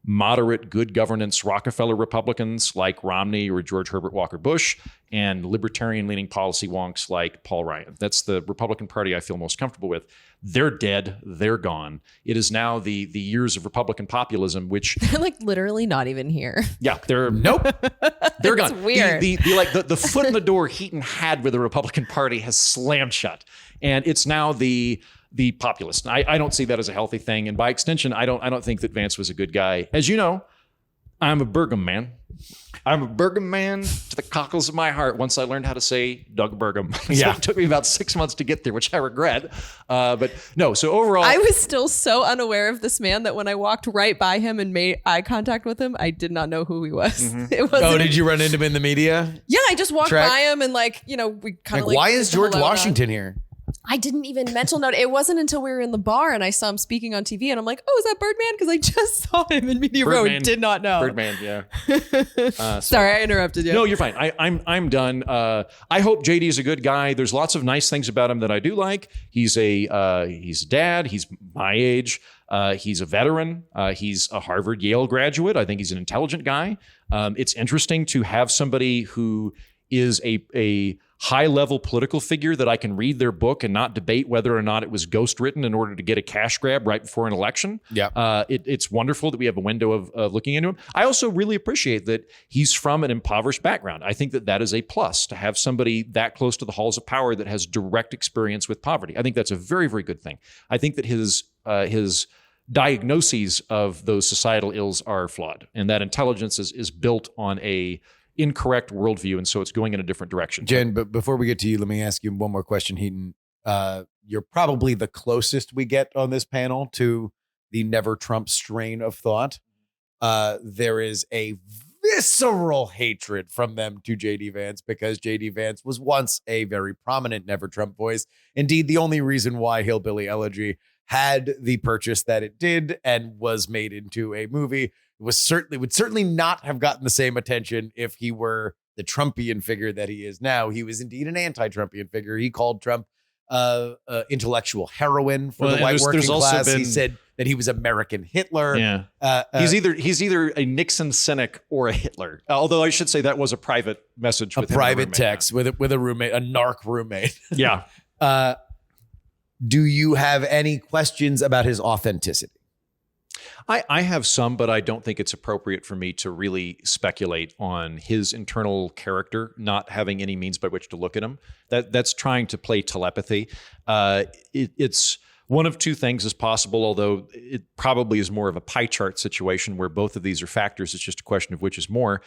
moderate, good governance Rockefeller Republicans like Romney or George Herbert Walker Bush and libertarian-leaning policy wonks like Paul Ryan. That's the Republican Party I feel most comfortable with. They're dead. They're gone. It is now the years of Republican populism, which they're like literally not even here. Yeah, they're nope. They're gone. Weird. The foot in the door Heaton had with the Republican Party has slammed shut, and it's now the populist. I don't see that as a healthy thing. And by extension, I don't think that Vance was a good guy. As you know, I'm a Burgum man. I'm a Burgum man to the cockles of my heart once I learned how to say Doug Burgum. So it took me about 6 months to get there, which I regret. But no, so overall. I was still so unaware of this man that when I walked right by him and made eye contact with him, I did not know who he was. Oh, did you run into him in the media? Yeah, I just walked by him and we kind of why is George Washington here? I didn't even mental note. It wasn't until we were in the bar and I saw him speaking on TV and I'm like, oh, is that Birdman? Because I just saw him in Media Row and did not know. Birdman, yeah. Sorry, I interrupted you. No, you're fine. I'm done. I hope JD is a good guy. There's lots of nice things about him that I do like. He's a dad. He's my age. He's a veteran. He's a Harvard Yale graduate. I think he's an intelligent guy. It's interesting to have somebody who is a high-level political figure that I can read their book and not debate whether or not it was ghost-written in order to get a cash grab right before an election. Yeah, it's wonderful that we have a window of looking into him. I also really appreciate that he's from an impoverished background. I think that is a plus to have somebody that close to the halls of power that has direct experience with poverty. I think that's a very, very good thing. I think that his diagnoses of those societal ills are flawed, and that intelligence is built on a incorrect worldview, and so it's going in a different direction. Jen, but before we get to you, let me ask you one more question, Heaton. You're probably the closest we get on this panel to the never Trump strain of thought. There is a visceral hatred from them to JD Vance because JD Vance was once a very prominent never Trump voice. Indeed, the only reason why Hillbilly Elegy had the purchase that it did and was made into a movie would certainly not have gotten the same attention if he were the Trumpian figure that he is now. He was indeed an anti-Trumpian figure. He called Trump intellectual heroin for the white working class. He said that he was American Hitler. Yeah, he's either a Nixon cynic or a Hitler. Although I should say that was a private message, with a private text with a roommate, a narc roommate. Yeah. Do you have any questions about his authenticity? I have some, but I don't think it's appropriate for me to really speculate on his internal character, not having any means by which to look at him. That's trying to play telepathy. It's one of two things is possible, although it probably is more of a pie chart situation where both of these are factors. It's just a question of which is more.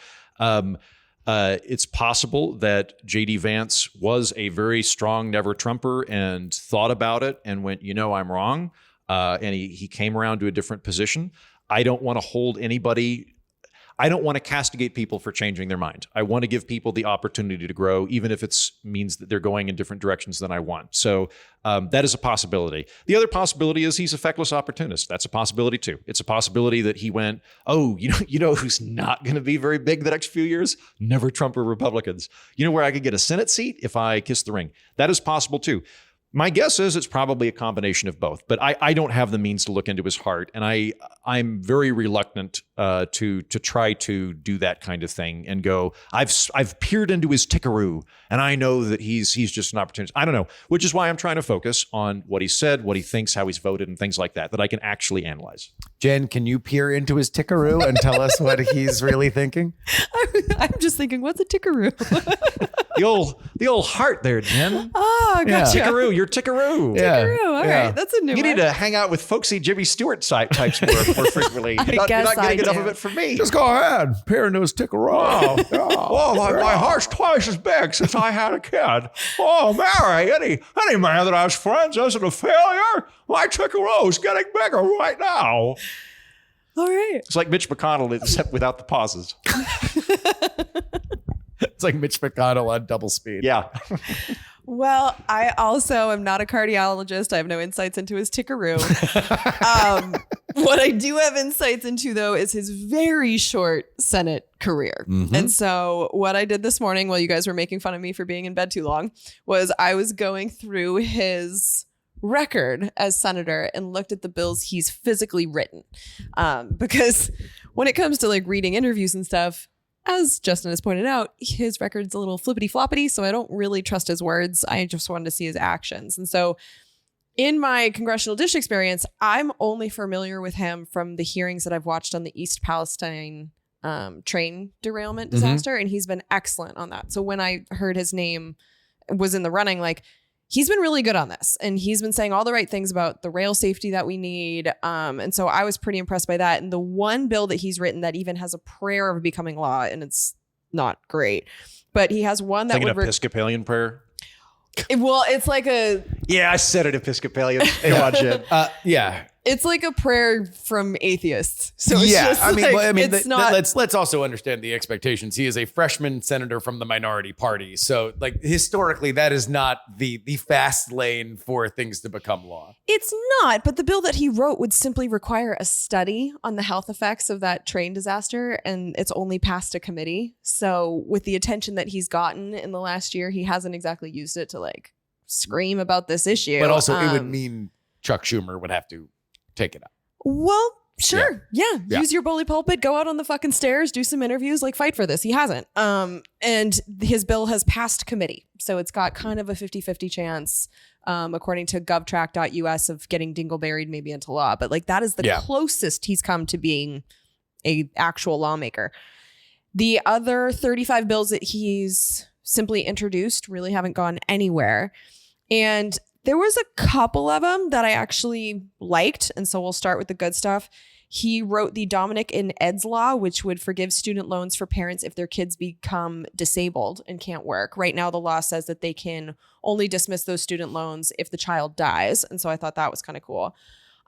It's possible that JD Vance was a very strong never Trumper and thought about it and went, I'm wrong. And he came around to a different position. I don't want to hold anybody. I don't want to castigate people for changing their mind. I want to give people the opportunity to grow, even if it means that they're going in different directions than I want. So that is a possibility. The other possibility is he's a feckless opportunist. That's a possibility too. It's a possibility that he went, you know who's not going to be very big the next few years? Never Trumper Republicans. You know where I could get a Senate seat if I kiss the ring? That is possible too. My guess is it's probably a combination of both, but I don't have the means to look into his heart, and I'm very reluctant to try to do that kind of thing and go, I've peered into his tickaroo and I know that he's just an opportunist. I don't know, which is why I'm trying to focus on what he said, what he thinks, how he's voted, and things like that I can actually analyze. Jen, can you peer into his tickaroo and tell us what he's really thinking? I'm just thinking, what's a tickaroo? The old heart there, Jen. Oh, gotcha. Tickaroo, you're tickaroo. Yeah. Tickaroo. All right, that's a new one. You need to hang out with folksy Jimmy Stewart types more frequently. You're not getting enough of it from me. Just go ahead, peer into his tickaroo. My heart's twice as big since I had a kid. Oh, Mary, any man that I was friends isn't a failure. My tickaroo's getting bigger right now. All right. It's like Mitch McConnell, except without the pauses. It's like Mitch McConnell on double speed. Yeah. Well, I also am not a cardiologist. I have no insights into his tickaroo. What I do have insights into, though, is his very short Senate career. Mm-hmm. And so what I did this morning while you guys were making fun of me for being in bed too long was I was going through his record as senator and looked at the bills he's physically written. Because when it comes to like reading interviews and stuff, as Justin has pointed out, his record's a little flippity floppity, so I don't really trust his words. I just wanted to see his actions. And so in my congressional dish experience, I'm only familiar with him from the hearings that I've watched on the East Palestine train derailment disaster, and he's been excellent on that. So when I heard his name was in the running, like, he's been really good on this, and he's been saying all the right things about the rail safety that we need. And so I was pretty impressed by that. And the one bill that he's written that even has a prayer of becoming law, and it's not great, but he has one that like an Episcopalian prayer. It's like a... Yeah, I said it, Episcopalian. Come on, Jen. Yeah. It's like a prayer from atheists. So it's just it's not... Let's also understand the expectations. He is a freshman senator from the minority party. So like historically, that is not the fast lane for things to become law. It's not, but the bill that he wrote would simply require a study on the health effects of that train disaster, and it's only passed a committee. So with the attention that he's gotten in the last year, he hasn't exactly used it to like scream about this issue. But also it would mean Chuck Schumer would have to take it up. Well, sure. Yeah. Use your bully pulpit, go out on the fucking stairs, do some interviews, like fight for this. He hasn't. And his bill has passed committee. So it's got kind of a 50-50 chance, according to govtrack.us, of getting dingleberried maybe into law. But like that is the closest he's come to being a actual lawmaker. The other 35 bills that he's simply introduced really haven't gone anywhere. And there was a couple of them that I actually liked, and so we'll start with the good stuff. He wrote the Dominic and Ed's Law, which would forgive student loans for parents if their kids become disabled and can't work. Right now, the law says that they can only dismiss those student loans if the child dies, and so I thought that was kind of cool.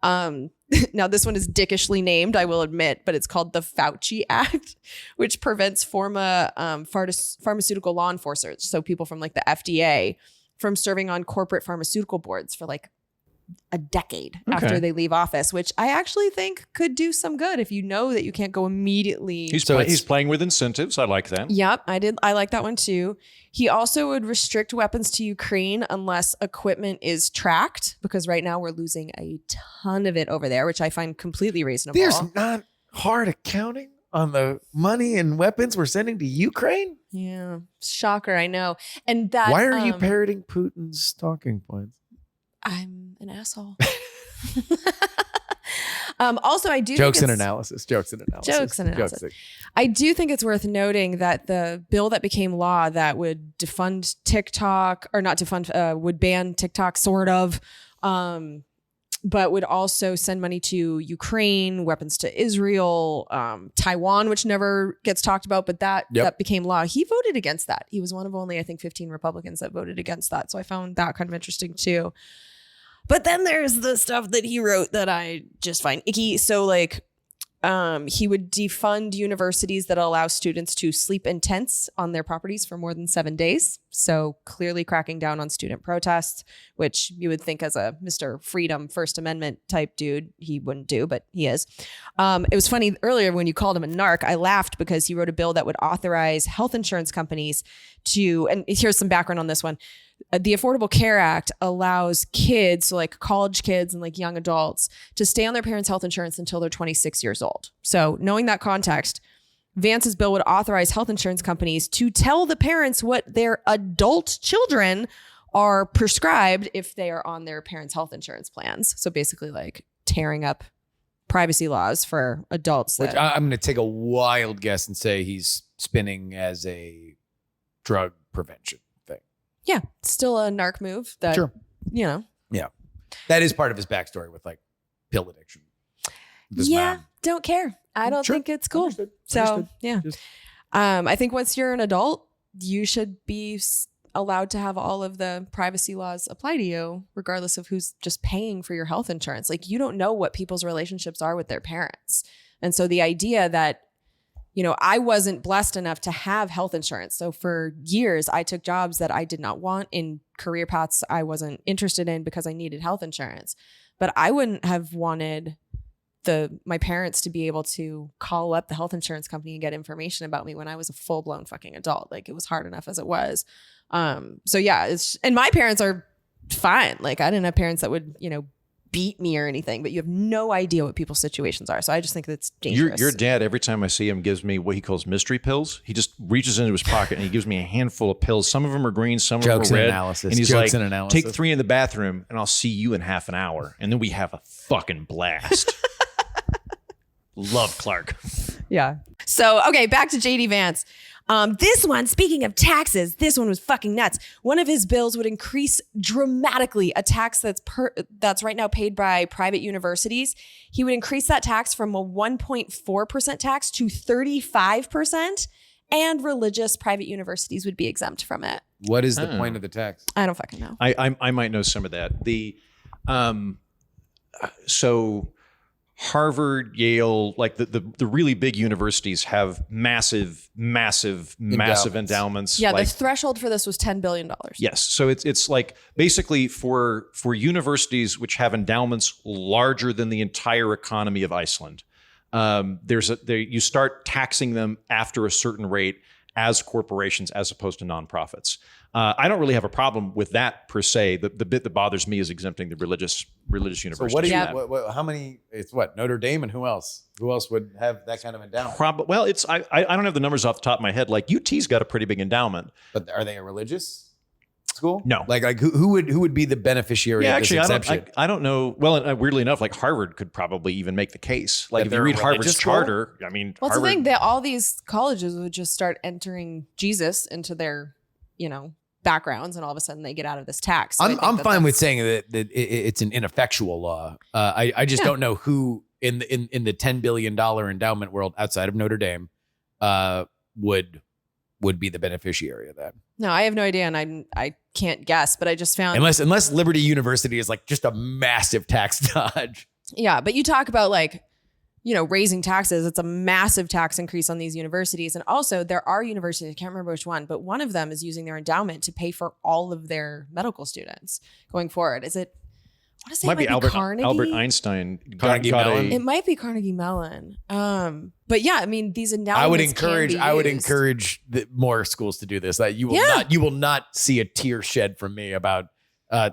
Now, this one is dickishly named, I will admit, but it's called the Fauci Act, which prevents pharmaceutical law enforcers, so people from like the FDA, from serving on corporate pharmaceutical boards for like a decade after they leave office, which I actually think could do some good if you know that you can't go immediately. He's playing with incentives. I like that. Yep, I like that one too. He also would restrict weapons to Ukraine unless equipment is tracked, because right now we're losing a ton of it over there, which I find completely reasonable. There's not hard accounting on the money and weapons we're sending to Ukraine? Yeah. Shocker, I know. And that... Why are you parroting Putin's talking points? I'm an asshole. Also, I do Jokes think and analysis. I do think it's worth noting that the bill that became law that would defund TikTok, or not defund, would ban TikTok, sort of, but would also send money to Ukraine, weapons to Israel, Taiwan, which never gets talked about, but that became law. He voted against that. He was one of only, I think, 15 Republicans that voted against that. So I found that kind of interesting too. But then there's the stuff that he wrote that I just find icky. So like, he would defund universities that allow students to sleep in tents on their properties for more than 7 days. So clearly cracking down on student protests, which you would think as a Mr. Freedom First Amendment type dude, he wouldn't do, but he is. It was funny earlier when you called him a narc, I laughed because he wrote a bill that would authorize health insurance companies to, and here's some background on this one. The Affordable Care Act allows kids, so like college kids and like young adults, to stay on their parents' health insurance until they're 26 years old. So knowing that context, Vance's bill would authorize health insurance companies to tell the parents what their adult children are prescribed if they are on their parents' health insurance plans. So basically like tearing up privacy laws for adults. Which I'm going to take a wild guess and say he's spinning as a drug prevention thing. Yeah, still a narc move that, sure. You know. Yeah. That is part of his backstory with like pill addiction. Yeah, don't care. I don't think it's cool. Understood. Yeah. I think once you're an adult, you should be allowed to have all of the privacy laws apply to you, regardless of who's just paying for your health insurance. Like you don't know what people's relationships are with their parents. And so the idea that, you know, I wasn't blessed enough to have health insurance. So for years, I took jobs that I did not want in career paths I wasn't interested in because I needed health insurance. But I wouldn't have wanted my parents to be able to call up the health insurance company and get information about me when I was a full-blown fucking adult. Like it was hard enough as it was. So yeah, and my parents are fine. Like I didn't have parents that would, you know, beat me or anything, but you have no idea what people's situations are. So I just think that's dangerous. Your dad, every time I see him, gives me what he calls mystery pills. He just reaches into his pocket and he gives me a handful of pills. Some of them are green, some of them are red. And he's like, take 3 in the bathroom and I'll see you in half an hour. And then we have a fucking blast. Love Clark. Yeah. So, okay, back to JD Vance. This one, speaking of taxes, this one was fucking nuts. One of his bills would increase dramatically a tax that's right now paid by private universities. He would increase that tax from a 1.4% tax to 35%, and religious private universities would be exempt from it. What is the point of the tax? I don't fucking know. I might know some of that. So Harvard, Yale, like the really big universities have massive endowments. Yeah, like, the threshold for this was $10 billion. Yes. So it's like basically for universities which have endowments larger than the entire economy of Iceland, you start taxing them after a certain rate as corporations as opposed to nonprofits. I don't really have a problem with that per se. The bit that bothers me is exempting the religious universities. So what do you? How many? It's what, Notre Dame and who else? Who else would have that kind of endowment? Well, I don't have the numbers off the top of my head. Like UT's got a pretty big endowment. But are they a religious school? No. Like who would be the beneficiary of this exception? I don't know. Well, weirdly enough, like Harvard could probably even make the case. Like if you read Harvard's charter, I mean, well, Harvard, the thing that all these colleges would just start entering Jesus into their, you know, backgrounds, and all of a sudden they get out of this tax. So I'm fine with saying that it's an ineffectual law. I just don't know who in the $10 billion endowment world outside of Notre Dame would be the beneficiary of that. No, I have no idea, and I can't guess, but I just found unless Liberty University is like just a massive tax dodge. Yeah, but you talk about like, you know, raising taxes. It's a massive tax increase on these universities. And also there are universities, I can't remember which one, but one of them is using their endowment to pay for all of their medical students going forward. Is it, what is it? Might be Carnegie? Albert Einstein. Carnegie Mellon. It might be Carnegie Mellon. But yeah, I mean, these endowments I would encourage more schools to do this. That you will not see a tear shed from me about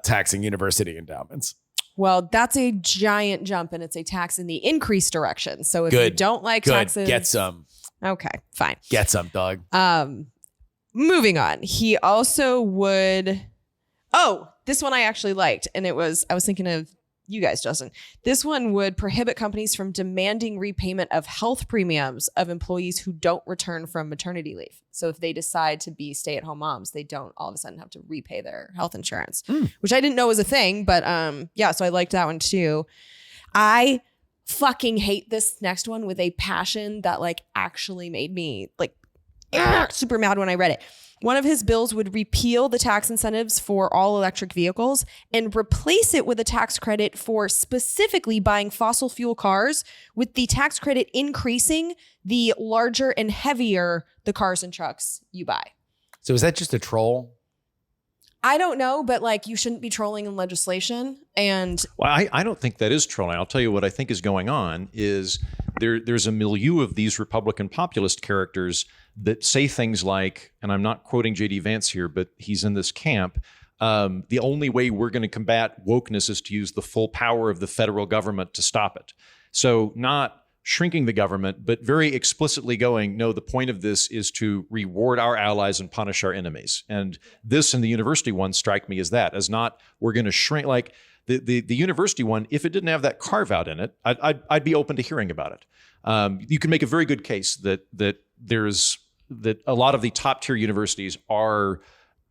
taxing university endowments. Well, that's a giant jump, and it's a tax in the increase direction. So if you don't like taxes, get some. Okay, fine. Get some, dog. Moving on. He also would. Oh, this one I actually liked, and I was thinking of you guys, Justin. This one would prohibit companies from demanding repayment of health premiums of employees who don't return from maternity leave. So if they decide to be stay-at-home moms, they don't all of a sudden have to repay their health insurance, which I didn't know was a thing. But yeah, so I liked that one too. I fucking hate this next one with a passion that like actually made me like super mad when I read it. One of his bills would repeal the tax incentives for all electric vehicles and replace it with a tax credit for specifically buying fossil fuel cars, with the tax credit increasing the larger and heavier the cars and trucks you buy. So is that just a troll? I don't know, but like you shouldn't be trolling in legislation. And well, I don't think that is trolling. I'll tell you what I think is going on is there's a milieu of these Republican populist characters that say things like, and I'm not quoting JD Vance here, but he's in this camp. The only way we're going to combat wokeness is to use the full power of the federal government to stop it. So not shrinking the government, but very explicitly going, no, the point of this is to reward our allies and punish our enemies. And this and the university one strike me as that, as not we're going to shrink. Like the university one, if it didn't have that carve out in it, I'd be open to hearing about it. You can make a very good case that a lot of the top tier universities are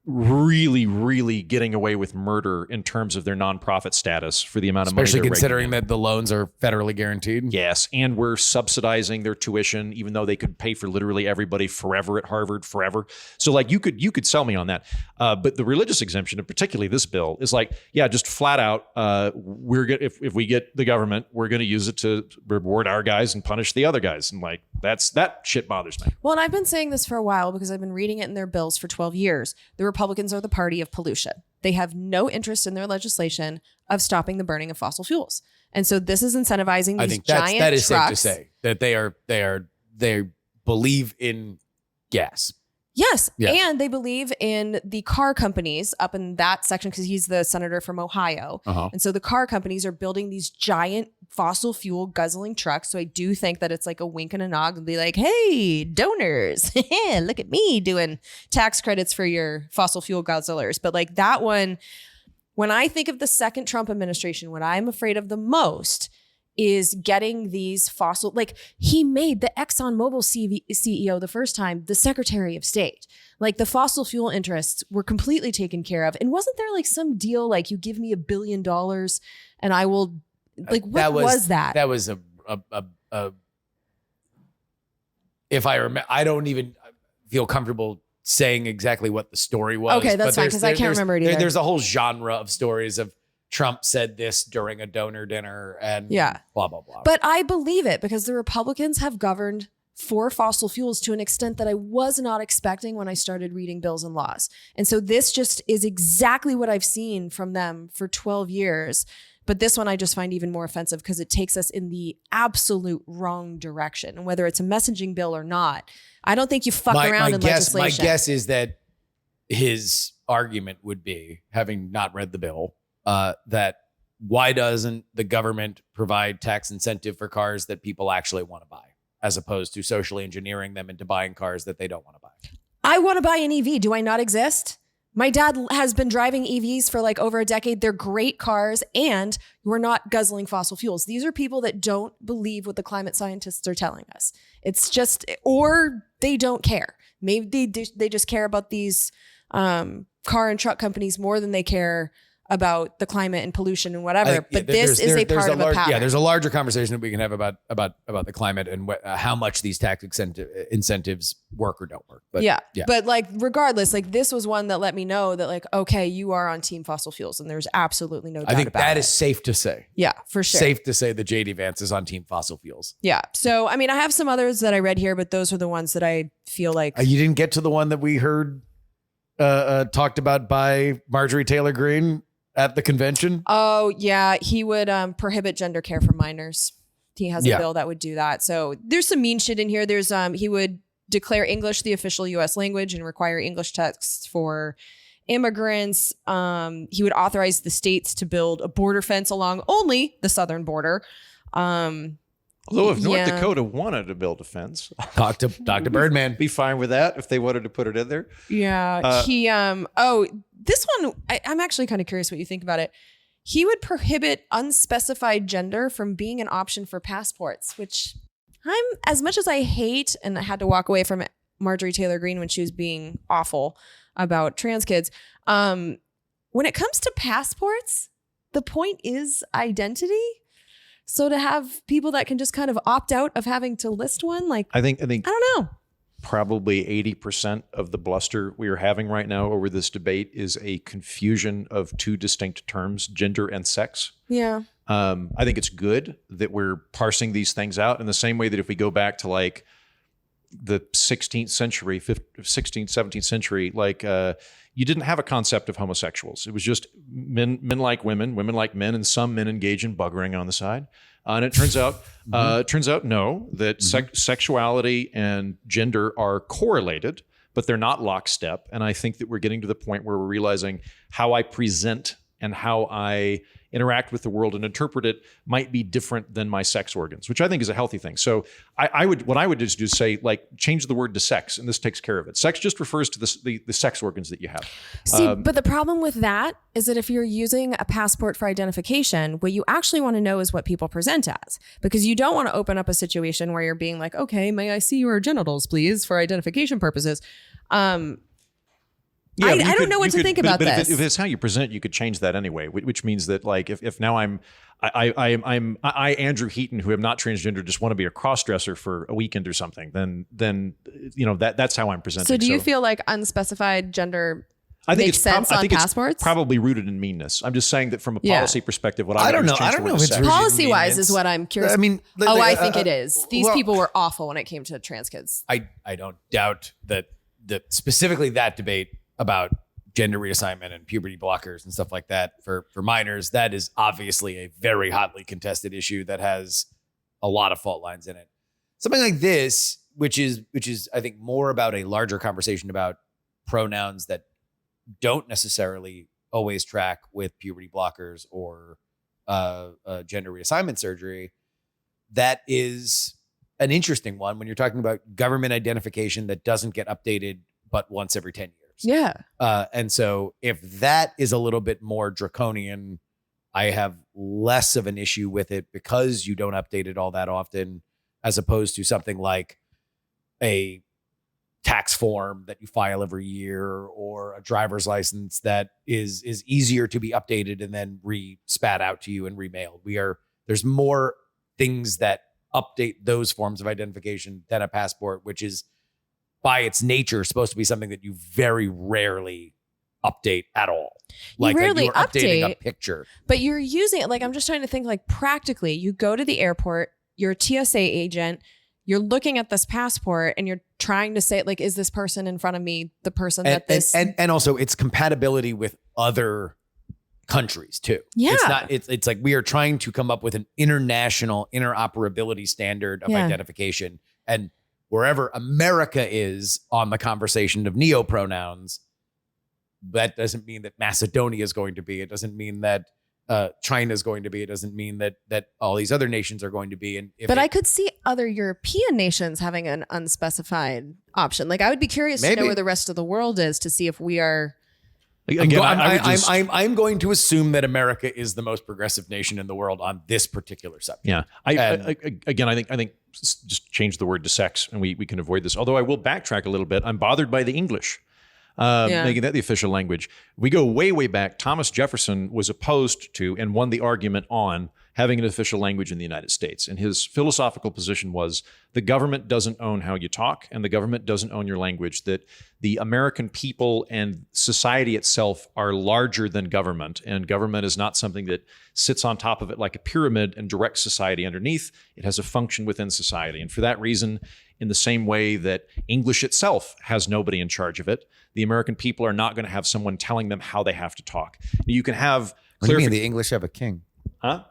really, really getting away with murder in terms of their nonprofit status for the amount of money. Especially considering that the loans are federally guaranteed. Yes, and we're subsidizing their tuition, even though they could pay for literally everybody forever at Harvard forever. So like you could sell me on that. But the religious exemption, and particularly this bill, is like, yeah, just flat out, if we get the government, we're going to use it to reward our guys and punish the other guys. And like that shit bothers me. Well, and I've been saying this for a while because I've been reading it in their bills for 12 years. The Republicans are the party of pollution. They have no interest in their legislation of stopping the burning of fossil fuels. And so this is incentivizing these giant that is trucks. safe to say that they believe in gas. Yes. And they believe in the car companies up in that section because he's the senator from Ohio. And so the car companies are building these giant fossil fuel guzzling trucks. So I do think that it's like a wink and a nod and be like, hey, donors, look at me doing tax credits for your fossil fuel guzzlers. But like that one, when I think of the second Trump administration, what I'm afraid of the most is getting these fossil, like he made the ExxonMobil CEO the first time the Secretary of State. Like the fossil fuel interests were completely taken care of. And wasn't there like some deal like you give me $1 billion and I will, like what was that? That was a if I remember, I don't even feel comfortable saying exactly what the story was. Okay, that's fine because I can't remember it either. There's a whole genre of stories of Trump said this during a donor dinner and blah, blah, blah. But I believe it because the Republicans have governed for fossil fuels to an extent that I was not expecting when I started reading bills and laws. And so this just is exactly what I've seen from them for 12 years. But this one I just find even more offensive because it takes us in the absolute wrong direction. And whether it's a messaging bill or not, I don't think you fuck around in legislation. My guess is that his argument would be, having not read the bill, that why doesn't the government provide tax incentive for cars that people actually want to buy, as opposed to socially engineering them into buying cars that they don't want to buy? I want to buy an EV. Do I not exist? My dad has been driving EVs for like over a decade. They're great cars and we're not guzzling fossil fuels. These are people that don't believe what the climate scientists are telling us. It's just, or they don't care. Maybe they just care about these car and truck companies more than they care about the climate and pollution and whatever. But this is a part of a pattern. Yeah, there's a larger conversation that we can have about the climate and how much these tax incentives work or don't work. But yeah. But like, regardless, like this was one that let me know that like, okay, you are on team fossil fuels and there's absolutely no doubt about it. I think that is safe to say. Yeah, for sure. Safe to say that JD Vance is on team fossil fuels. Yeah. So, I mean, I have some others that I read here, but those are the ones that I feel like. You didn't get to the one that we heard talked about by Marjorie Taylor Greene at the convention? Oh, yeah. He would prohibit gender care for minors. He has a bill that would do that. So there's some mean shit in here. There's he would declare English the official U.S. language and require English texts for immigrants. He would authorize the states to build a border fence along only the southern border. Although if North Dakota wanted to build a fence, talk to Dr. Birdman. Be fine with that if they wanted to put it in there. Yeah. This one, I'm actually kind of curious what you think about it. He would prohibit unspecified gender from being an option for passports, which I'm, as much as I hate, and I had to walk away from Marjorie Taylor Greene when she was being awful about trans kids. When it comes to passports, the point is identity. So to have people that can just kind of opt out of having to list one, like, I don't know. Probably 80% of the bluster we are having right now over this debate is a confusion of two distinct terms, gender and sex. Yeah. I think it's good that we're parsing these things out in the same way that if we go back to like the 16th century, 16th, 17th century, like you didn't have a concept of homosexuals. It was just men like women like men, and some men engage in buggering on the side. And it turns out, that sexuality and gender are correlated, but they're not lockstep. And I think that we're getting to the point where we're realizing how I present and how I interact with the world and interpret it might be different than my sex organs, which I think is a healthy thing. So what I would just do is say, like, change the word to sex, and this takes care of it. Sex just refers to the sex organs that you have. See, but the problem with that is that if you're using a passport for identification, what you actually want to know is what people present as, because you don't want to open up a situation where you're being like, okay, may I see your genitals, please, for identification purposes. Yeah, I don't know what to think about this. If it's how you present, you could change that anyway, which means that, like, if now I'm Andrew Heaton, who am not transgender, just want to be a cross-dresser for a weekend or something, then that's how I'm presenting. So do you feel like unspecified gender makes sense on passports? It's probably rooted in meanness. I'm just saying that from a policy perspective, what I don't know if it's policy-wise is what I'm curious. I mean, I think it is. These people were awful when it came to trans kids. I don't doubt that specifically that debate about gender reassignment and puberty blockers and stuff like that for minors, that is obviously a very hotly contested issue that has a lot of fault lines in it. Something like this, which is I think more about a larger conversation about pronouns that don't necessarily always track with puberty blockers or gender reassignment surgery, that is an interesting one when you're talking about government identification that doesn't get updated but once every 10 years. Yeah. And so if that is a little bit more draconian, I have less of an issue with it because you don't update it all that often, as opposed to something like a tax form that you file every year or a driver's license that is easier to be updated and then spat out to you and remailed. There's more things that update those forms of identification than a passport, which is by its nature supposed to be something that you very rarely update at all. Like you're updating a picture. But you're using it, like, I'm just trying to think, like, practically, you go to the airport, you're a TSA agent, you're looking at this passport and you're trying to say, like, is this person in front of me the person that this... And also its compatibility with other countries too. Yeah. It's like we are trying to come up with an international interoperability standard of identification, and wherever America is on the conversation of neopronouns, that doesn't mean that Macedonia is going to be. It doesn't mean that China is going to be. It doesn't mean that all these other nations are going to be. But I could see other European nations having an unspecified option. Like, I would be curious to know where the rest of the world is to see if we are... Again, I'm going to assume that America is the most progressive nation in the world on this particular subject. Yeah. I think just change the word to sex and we can avoid this. Although I will backtrack a little bit. I'm bothered by the English, making that the official language. We go way, way back. Thomas Jefferson was opposed to and won the argument on having an official language in the United States. And his philosophical position was the government doesn't own how you talk and the government doesn't own your language, that the American people and society itself are larger than government. And government is not something that sits on top of it like a pyramid and directs society underneath. It has a function within society. And for that reason, in the same way that English itself has nobody in charge of it, the American people are not going to have someone telling them how they have to talk. You can have... What do you mean the English have a king? Huh?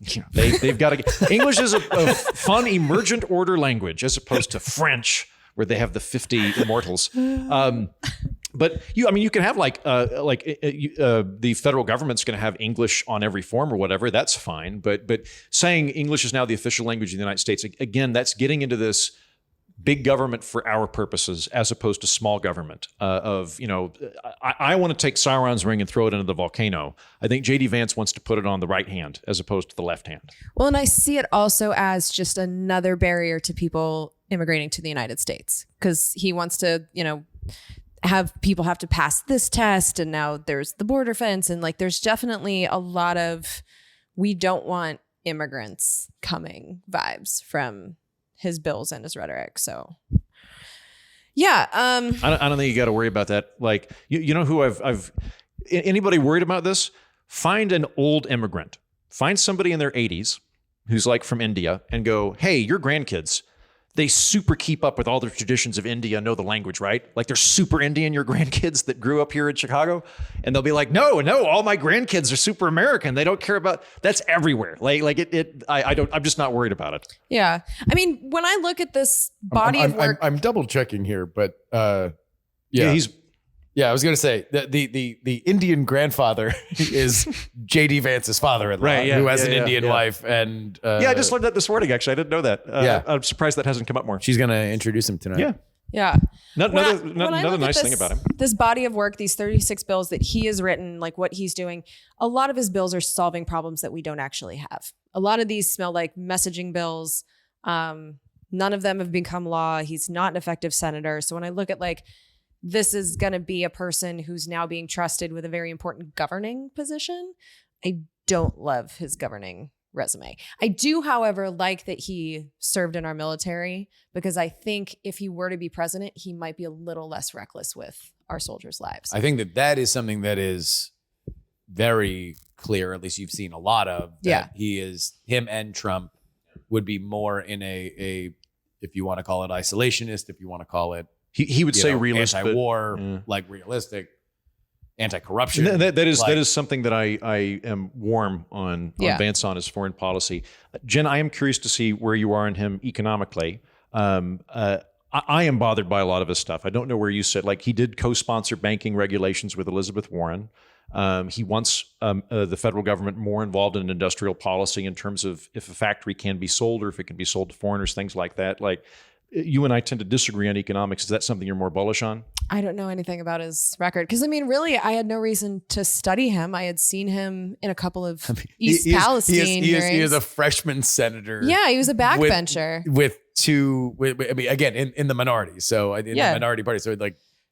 Yeah, they've got to. English is a fun emergent order language as opposed to French, where they have the 50 immortals. But you can have the federal government's going to have English on every form or whatever. That's fine. But saying English is now the official language of the United States, again, that's getting into this big government for our purposes as opposed to small government I want to take Sauron's ring and throw it into the volcano. I think JD Vance wants to put it on the right hand as opposed to the left hand. Well, and I see it also as just another barrier to people immigrating to the United States, because he wants to, have people have to pass this test, and now there's the border fence, and like there's definitely a lot of we don't want immigrants coming vibes from his bills and his rhetoric. So yeah. I don't think you got to worry about that. Like, you know who anybody worried about this? Find an old immigrant, find somebody in their 80s who's like from India and go, hey, your grandkids, they super keep up with all the traditions of India, know the language, right? Like they're super Indian, your grandkids that grew up here in Chicago. And they'll be like, no, all my grandkids are super American. They don't care about, that's everywhere. I'm just not worried about it. Yeah. I mean, when I look at this body of work. I'm double checking here, but I was going to say the Indian grandfather is JD Vance's father-in-law, right, who has an Indian wife. And I just learned that this morning, actually. I didn't know that. I'm surprised that hasn't come up more. She's going to introduce him tonight. Yeah. Another nice thing about him. This body of work, these 36 bills that he has written, like what he's doing, a lot of his bills are solving problems that we don't actually have. A lot of these smell like messaging bills. None of them have become law. He's not an effective senator. So when I look at this is going to be a person who's now being trusted with a very important governing position, I don't love his governing resume. I do, however, like that he served in our military, because I think if he were to be president, he might be a little less reckless with our soldiers' lives. I think that is something that is very clear, at least you've seen a lot of, that him and Trump would be more in a if you want to call it isolationist, if you want to call it, he would say realist, anti-war, realistic, anti-corruption. That is something that I am warm on Vance on his foreign policy. Jen, I am curious to see where you are in him economically. I am bothered by a lot of his stuff. I don't know where you sit. He did co-sponsor banking regulations with Elizabeth Warren. He wants the federal government more involved in industrial policy in terms of if a factory can be sold or if it can be sold to foreigners, things like that. You and I tend to disagree on economics. Is that something you're more bullish on? I don't know anything about his record. Because, really, I had no reason to study him. I had seen him in a couple of East Palestine hearings. He is a freshman senator. Yeah, he was a backbencher. Again, in the minority. So in the minority party. So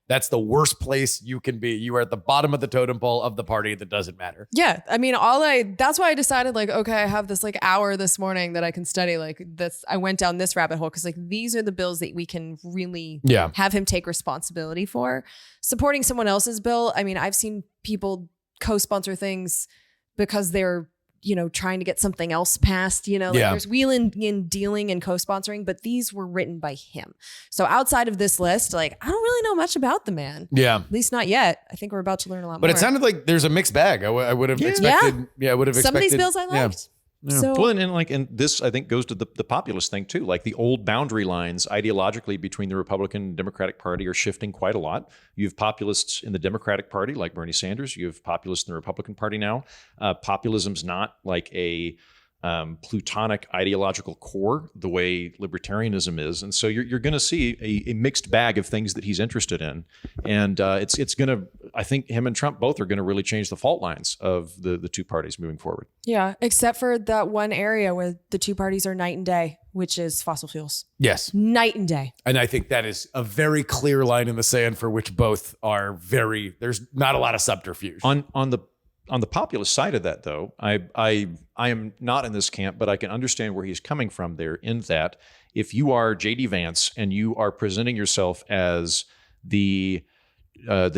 that's the worst place you can be. You are at the bottom of the totem pole of the party that doesn't matter. Yeah. That's why I decided okay, I have this hour this morning that I can study this. I went down this rabbit hole because these are the bills that we can really have him take responsibility for. Supporting someone else's bill. I've seen people co-sponsor things because they're, trying to get something else passed, there's wheeling and dealing and co-sponsoring, but these were written by him. So outside of this list, I don't really know much about the man. Yeah. At least not yet. I think we're about to learn a lot more. But it sounded like there's a mixed bag. I would have expected. Yeah. I would have expected. Some of these bills I liked. Yeah. So, and this I think goes to the populist thing too. The old boundary lines ideologically between the Republican and Democratic Party are shifting quite a lot. You have populists in the Democratic Party like Bernie Sanders. You have populists in the Republican Party now. Populism's not a plutonic ideological core the way libertarianism is, and so you're going to see a mixed bag of things that he's interested in, and it's going to. I think him and Trump both are going to really change the fault lines of the two parties moving forward. Yeah, except for that one area where the two parties are night and day, which is fossil fuels. Yes, night and day. And I think that is a very clear line in the sand for which both are very. There's not a lot of subterfuge on the populist side of that, though. I am not in this camp, but I can understand where he's coming from there. In that, if you are JD Vance and you are presenting yourself as the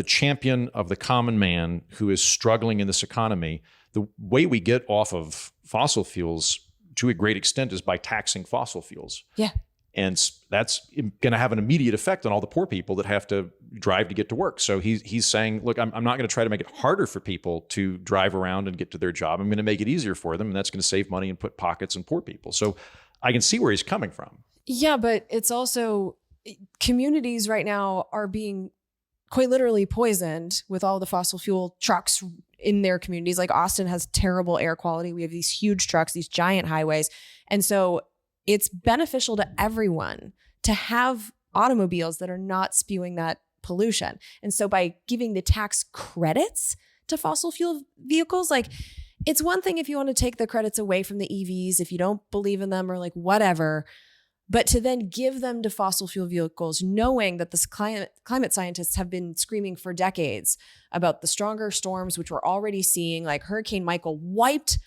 champion of the common man who is struggling in this economy, the way we get off of fossil fuels to a great extent is by taxing fossil fuels. Yeah. And that's going to have an immediate effect on all the poor people that have to drive to get to work. So he's saying, look, I'm not going to try to make it harder for people to drive around and get to their job. I'm going to make it easier for them, and that's going to save money and put pockets in poor people. So I can see where he's coming from. Yeah, but it's also communities right now are being quite literally poisoned with all the fossil fuel trucks in their communities. Austin has terrible air quality. We have these huge trucks, these giant highways. And so it's beneficial to everyone to have automobiles that are not spewing that pollution. And so by giving the tax credits to fossil fuel vehicles, it's one thing if you want to take the credits away from the EVs, if you don't believe in them or whatever, but to then give them to fossil fuel vehicles, knowing that this climate scientists have been screaming for decades about the stronger storms, which we're already seeing, Hurricane Michael wiped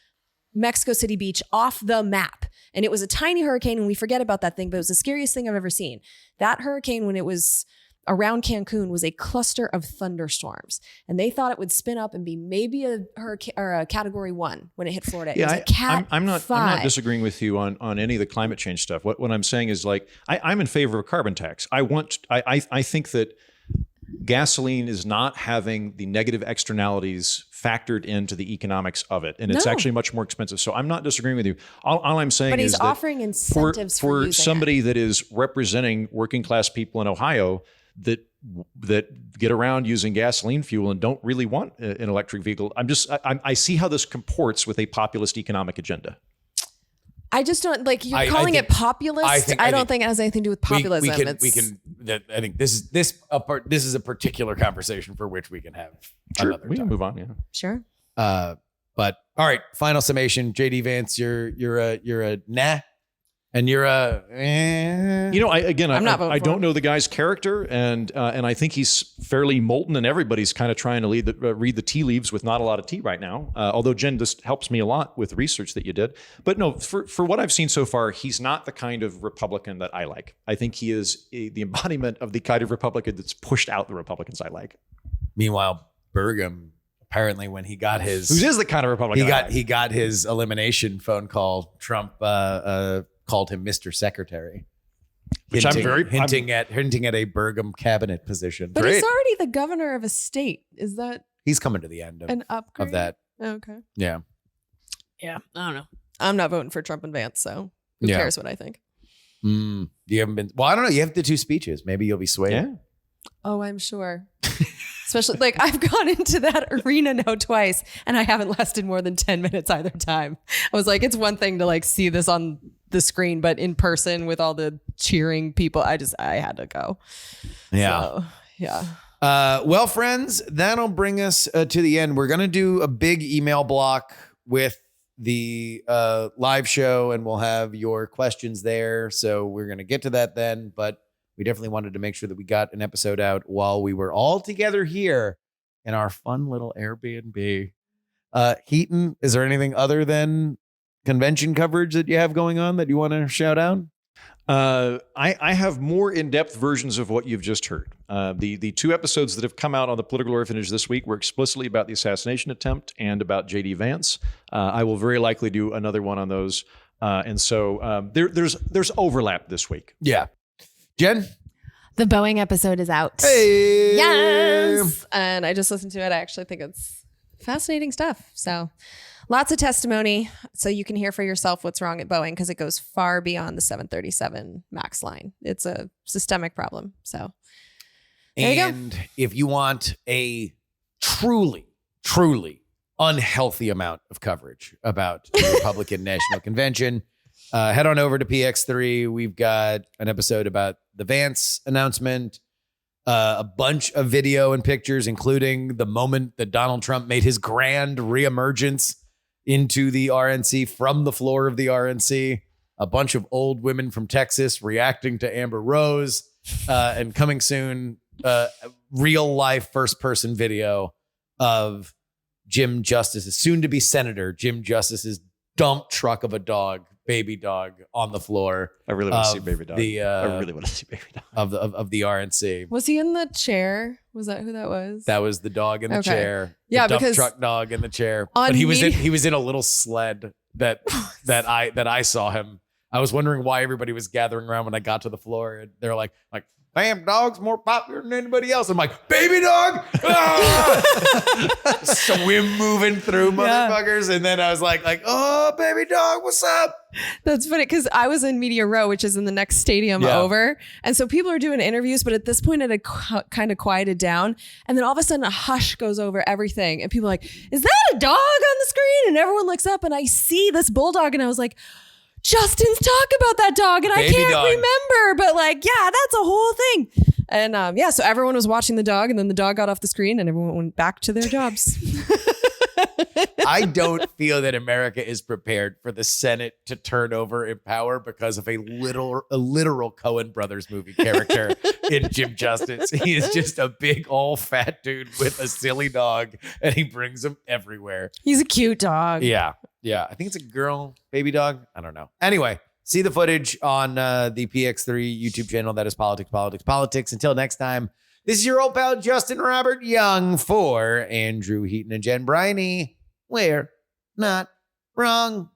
Mexico City Beach off the map. And it was a tiny hurricane, and we forget about that thing, but it was the scariest thing I've ever seen. That hurricane, when it was around Cancun was a cluster of thunderstorms, and they thought it would spin up and be maybe a hurricane or a category 1 when it hit Florida. Yeah, it was a cat I'm not 5. disagreeing with you on any of the climate change stuff. What I'm saying is like I'm in favor of a carbon tax. I think that gasoline is not having the negative externalities factored into the economics of it, and it's actually much more expensive. So I'm not disagreeing with you. All I'm saying but is he's offering incentives for using somebody it. that is representing working class people in Ohio that get around using gasoline fuel and don't really want an electric vehicle. I see how this comports with a populist economic agenda. I just don't like you're calling it populist. I don't think it has anything to do with populism. I think this is a particular conversation for which we can have another We time. can move on. Yeah. Sure. But all right, final summation. JD Vance, you're a nah, and you're a I don't know the guy's character, and I think he's fairly molten, and everybody's kind of trying to read the tea leaves with not a lot of tea right now. Although Jen, this helps me a lot with research that you did. But no, for what I've seen so far, he's not the kind of Republican that I like. I think he is the embodiment of the kind of Republican that's pushed out the Republicans I like. Meanwhile, Burgum, apparently when he got his, who is the kind of Republican he got his elimination phone call. Trump called him Mr. Secretary, which hinting at a Burgum cabinet position. But he's already the governor of a state. Is that he's coming to the end of, an upgrade of that? Okay. Yeah. Yeah. I don't know. I'm not voting for Trump and Vance, so who cares what I think? You haven't been. Well, I don't know. You have the 2 speeches. Maybe you'll be swayed. Yeah. Oh, I'm sure. Especially like I've gone into that arena now twice and I haven't lasted more than 10 minutes either time. I was like, it's one thing to like see this on the screen, but in person with all the cheering people, I had to go. Yeah. So, yeah. Well, friends, that'll bring us to the end. We're going to do a big email block with the live show, and we'll have your questions there. So we're going to get to that then, but we definitely wanted to make sure that we got an episode out while we were all together here in our fun little Airbnb. Heaton, is there anything other than convention coverage that you have going on that you want to shout out? I have more in-depth versions of what you've just heard. The 2 episodes that have come out on the Political Orphanage this week were explicitly about the assassination attempt and about JD Vance. I will very likely do another one on those. And so there's overlap this week. Yeah. Jen? The Boeing episode is out. Hey! Yes! And I just listened to it. I actually think it's fascinating stuff. So lots of testimony so you can hear for yourself what's wrong at Boeing because it goes far beyond the 737 MAX line. It's a systemic problem. So there you go. If you want a truly, truly unhealthy amount of coverage about the Republican National Convention, head on over to PX3. We've got an episode about the Vance announcement, a bunch of video and pictures, including the moment that Donald Trump made his grand reemergence into the RNC from the floor of the RNC, a bunch of old women from Texas reacting to Amber Rose, and coming soon, real life first person video of Jim Justice's soon to be Senator Jim Justice's dump truck of a dog, baby dog on the floor. I really want to see baby dog. I really want to see baby dog of the RNC. Was he in the chair? Was that who that was? That was the dog in the chair. Yeah, the dump because truck dog in the chair. But he was in a little sled that I saw him. I was wondering why everybody was gathering around when I got to the floor, and they're like, damn, dog's more popular than anybody else. I'm like, baby dog, swim moving through motherfuckers, and then I was like, oh, baby dog, what's up? That's funny because I was in Media Row, which is in the next stadium over, and so people are doing interviews, but at this point it had kind of quieted down, and then all of a sudden a hush goes over everything, and people are like, is that a dog on the screen? And everyone looks up, and I see this bulldog, and I was like, Justin's talk about that dog, and baby I can't remember, but that's a whole thing. And so everyone was watching the dog, and then the dog got off the screen, and everyone went back to their jobs. I don't feel that America is prepared for the Senate to turn over in power because of a literal Coen Brothers movie character in Jim Justice. He is just a big old fat dude with a silly dog, and he brings them everywhere. He's a cute dog. Yeah. I think it's a girl, baby dog. I don't know. Anyway, See the footage on the PX3 YouTube channel. That is Politics, Politics, Politics. Until next time, this is your old pal, Justin Robert Young, for Andrew Heaton and Jen Briney. We're not wrong.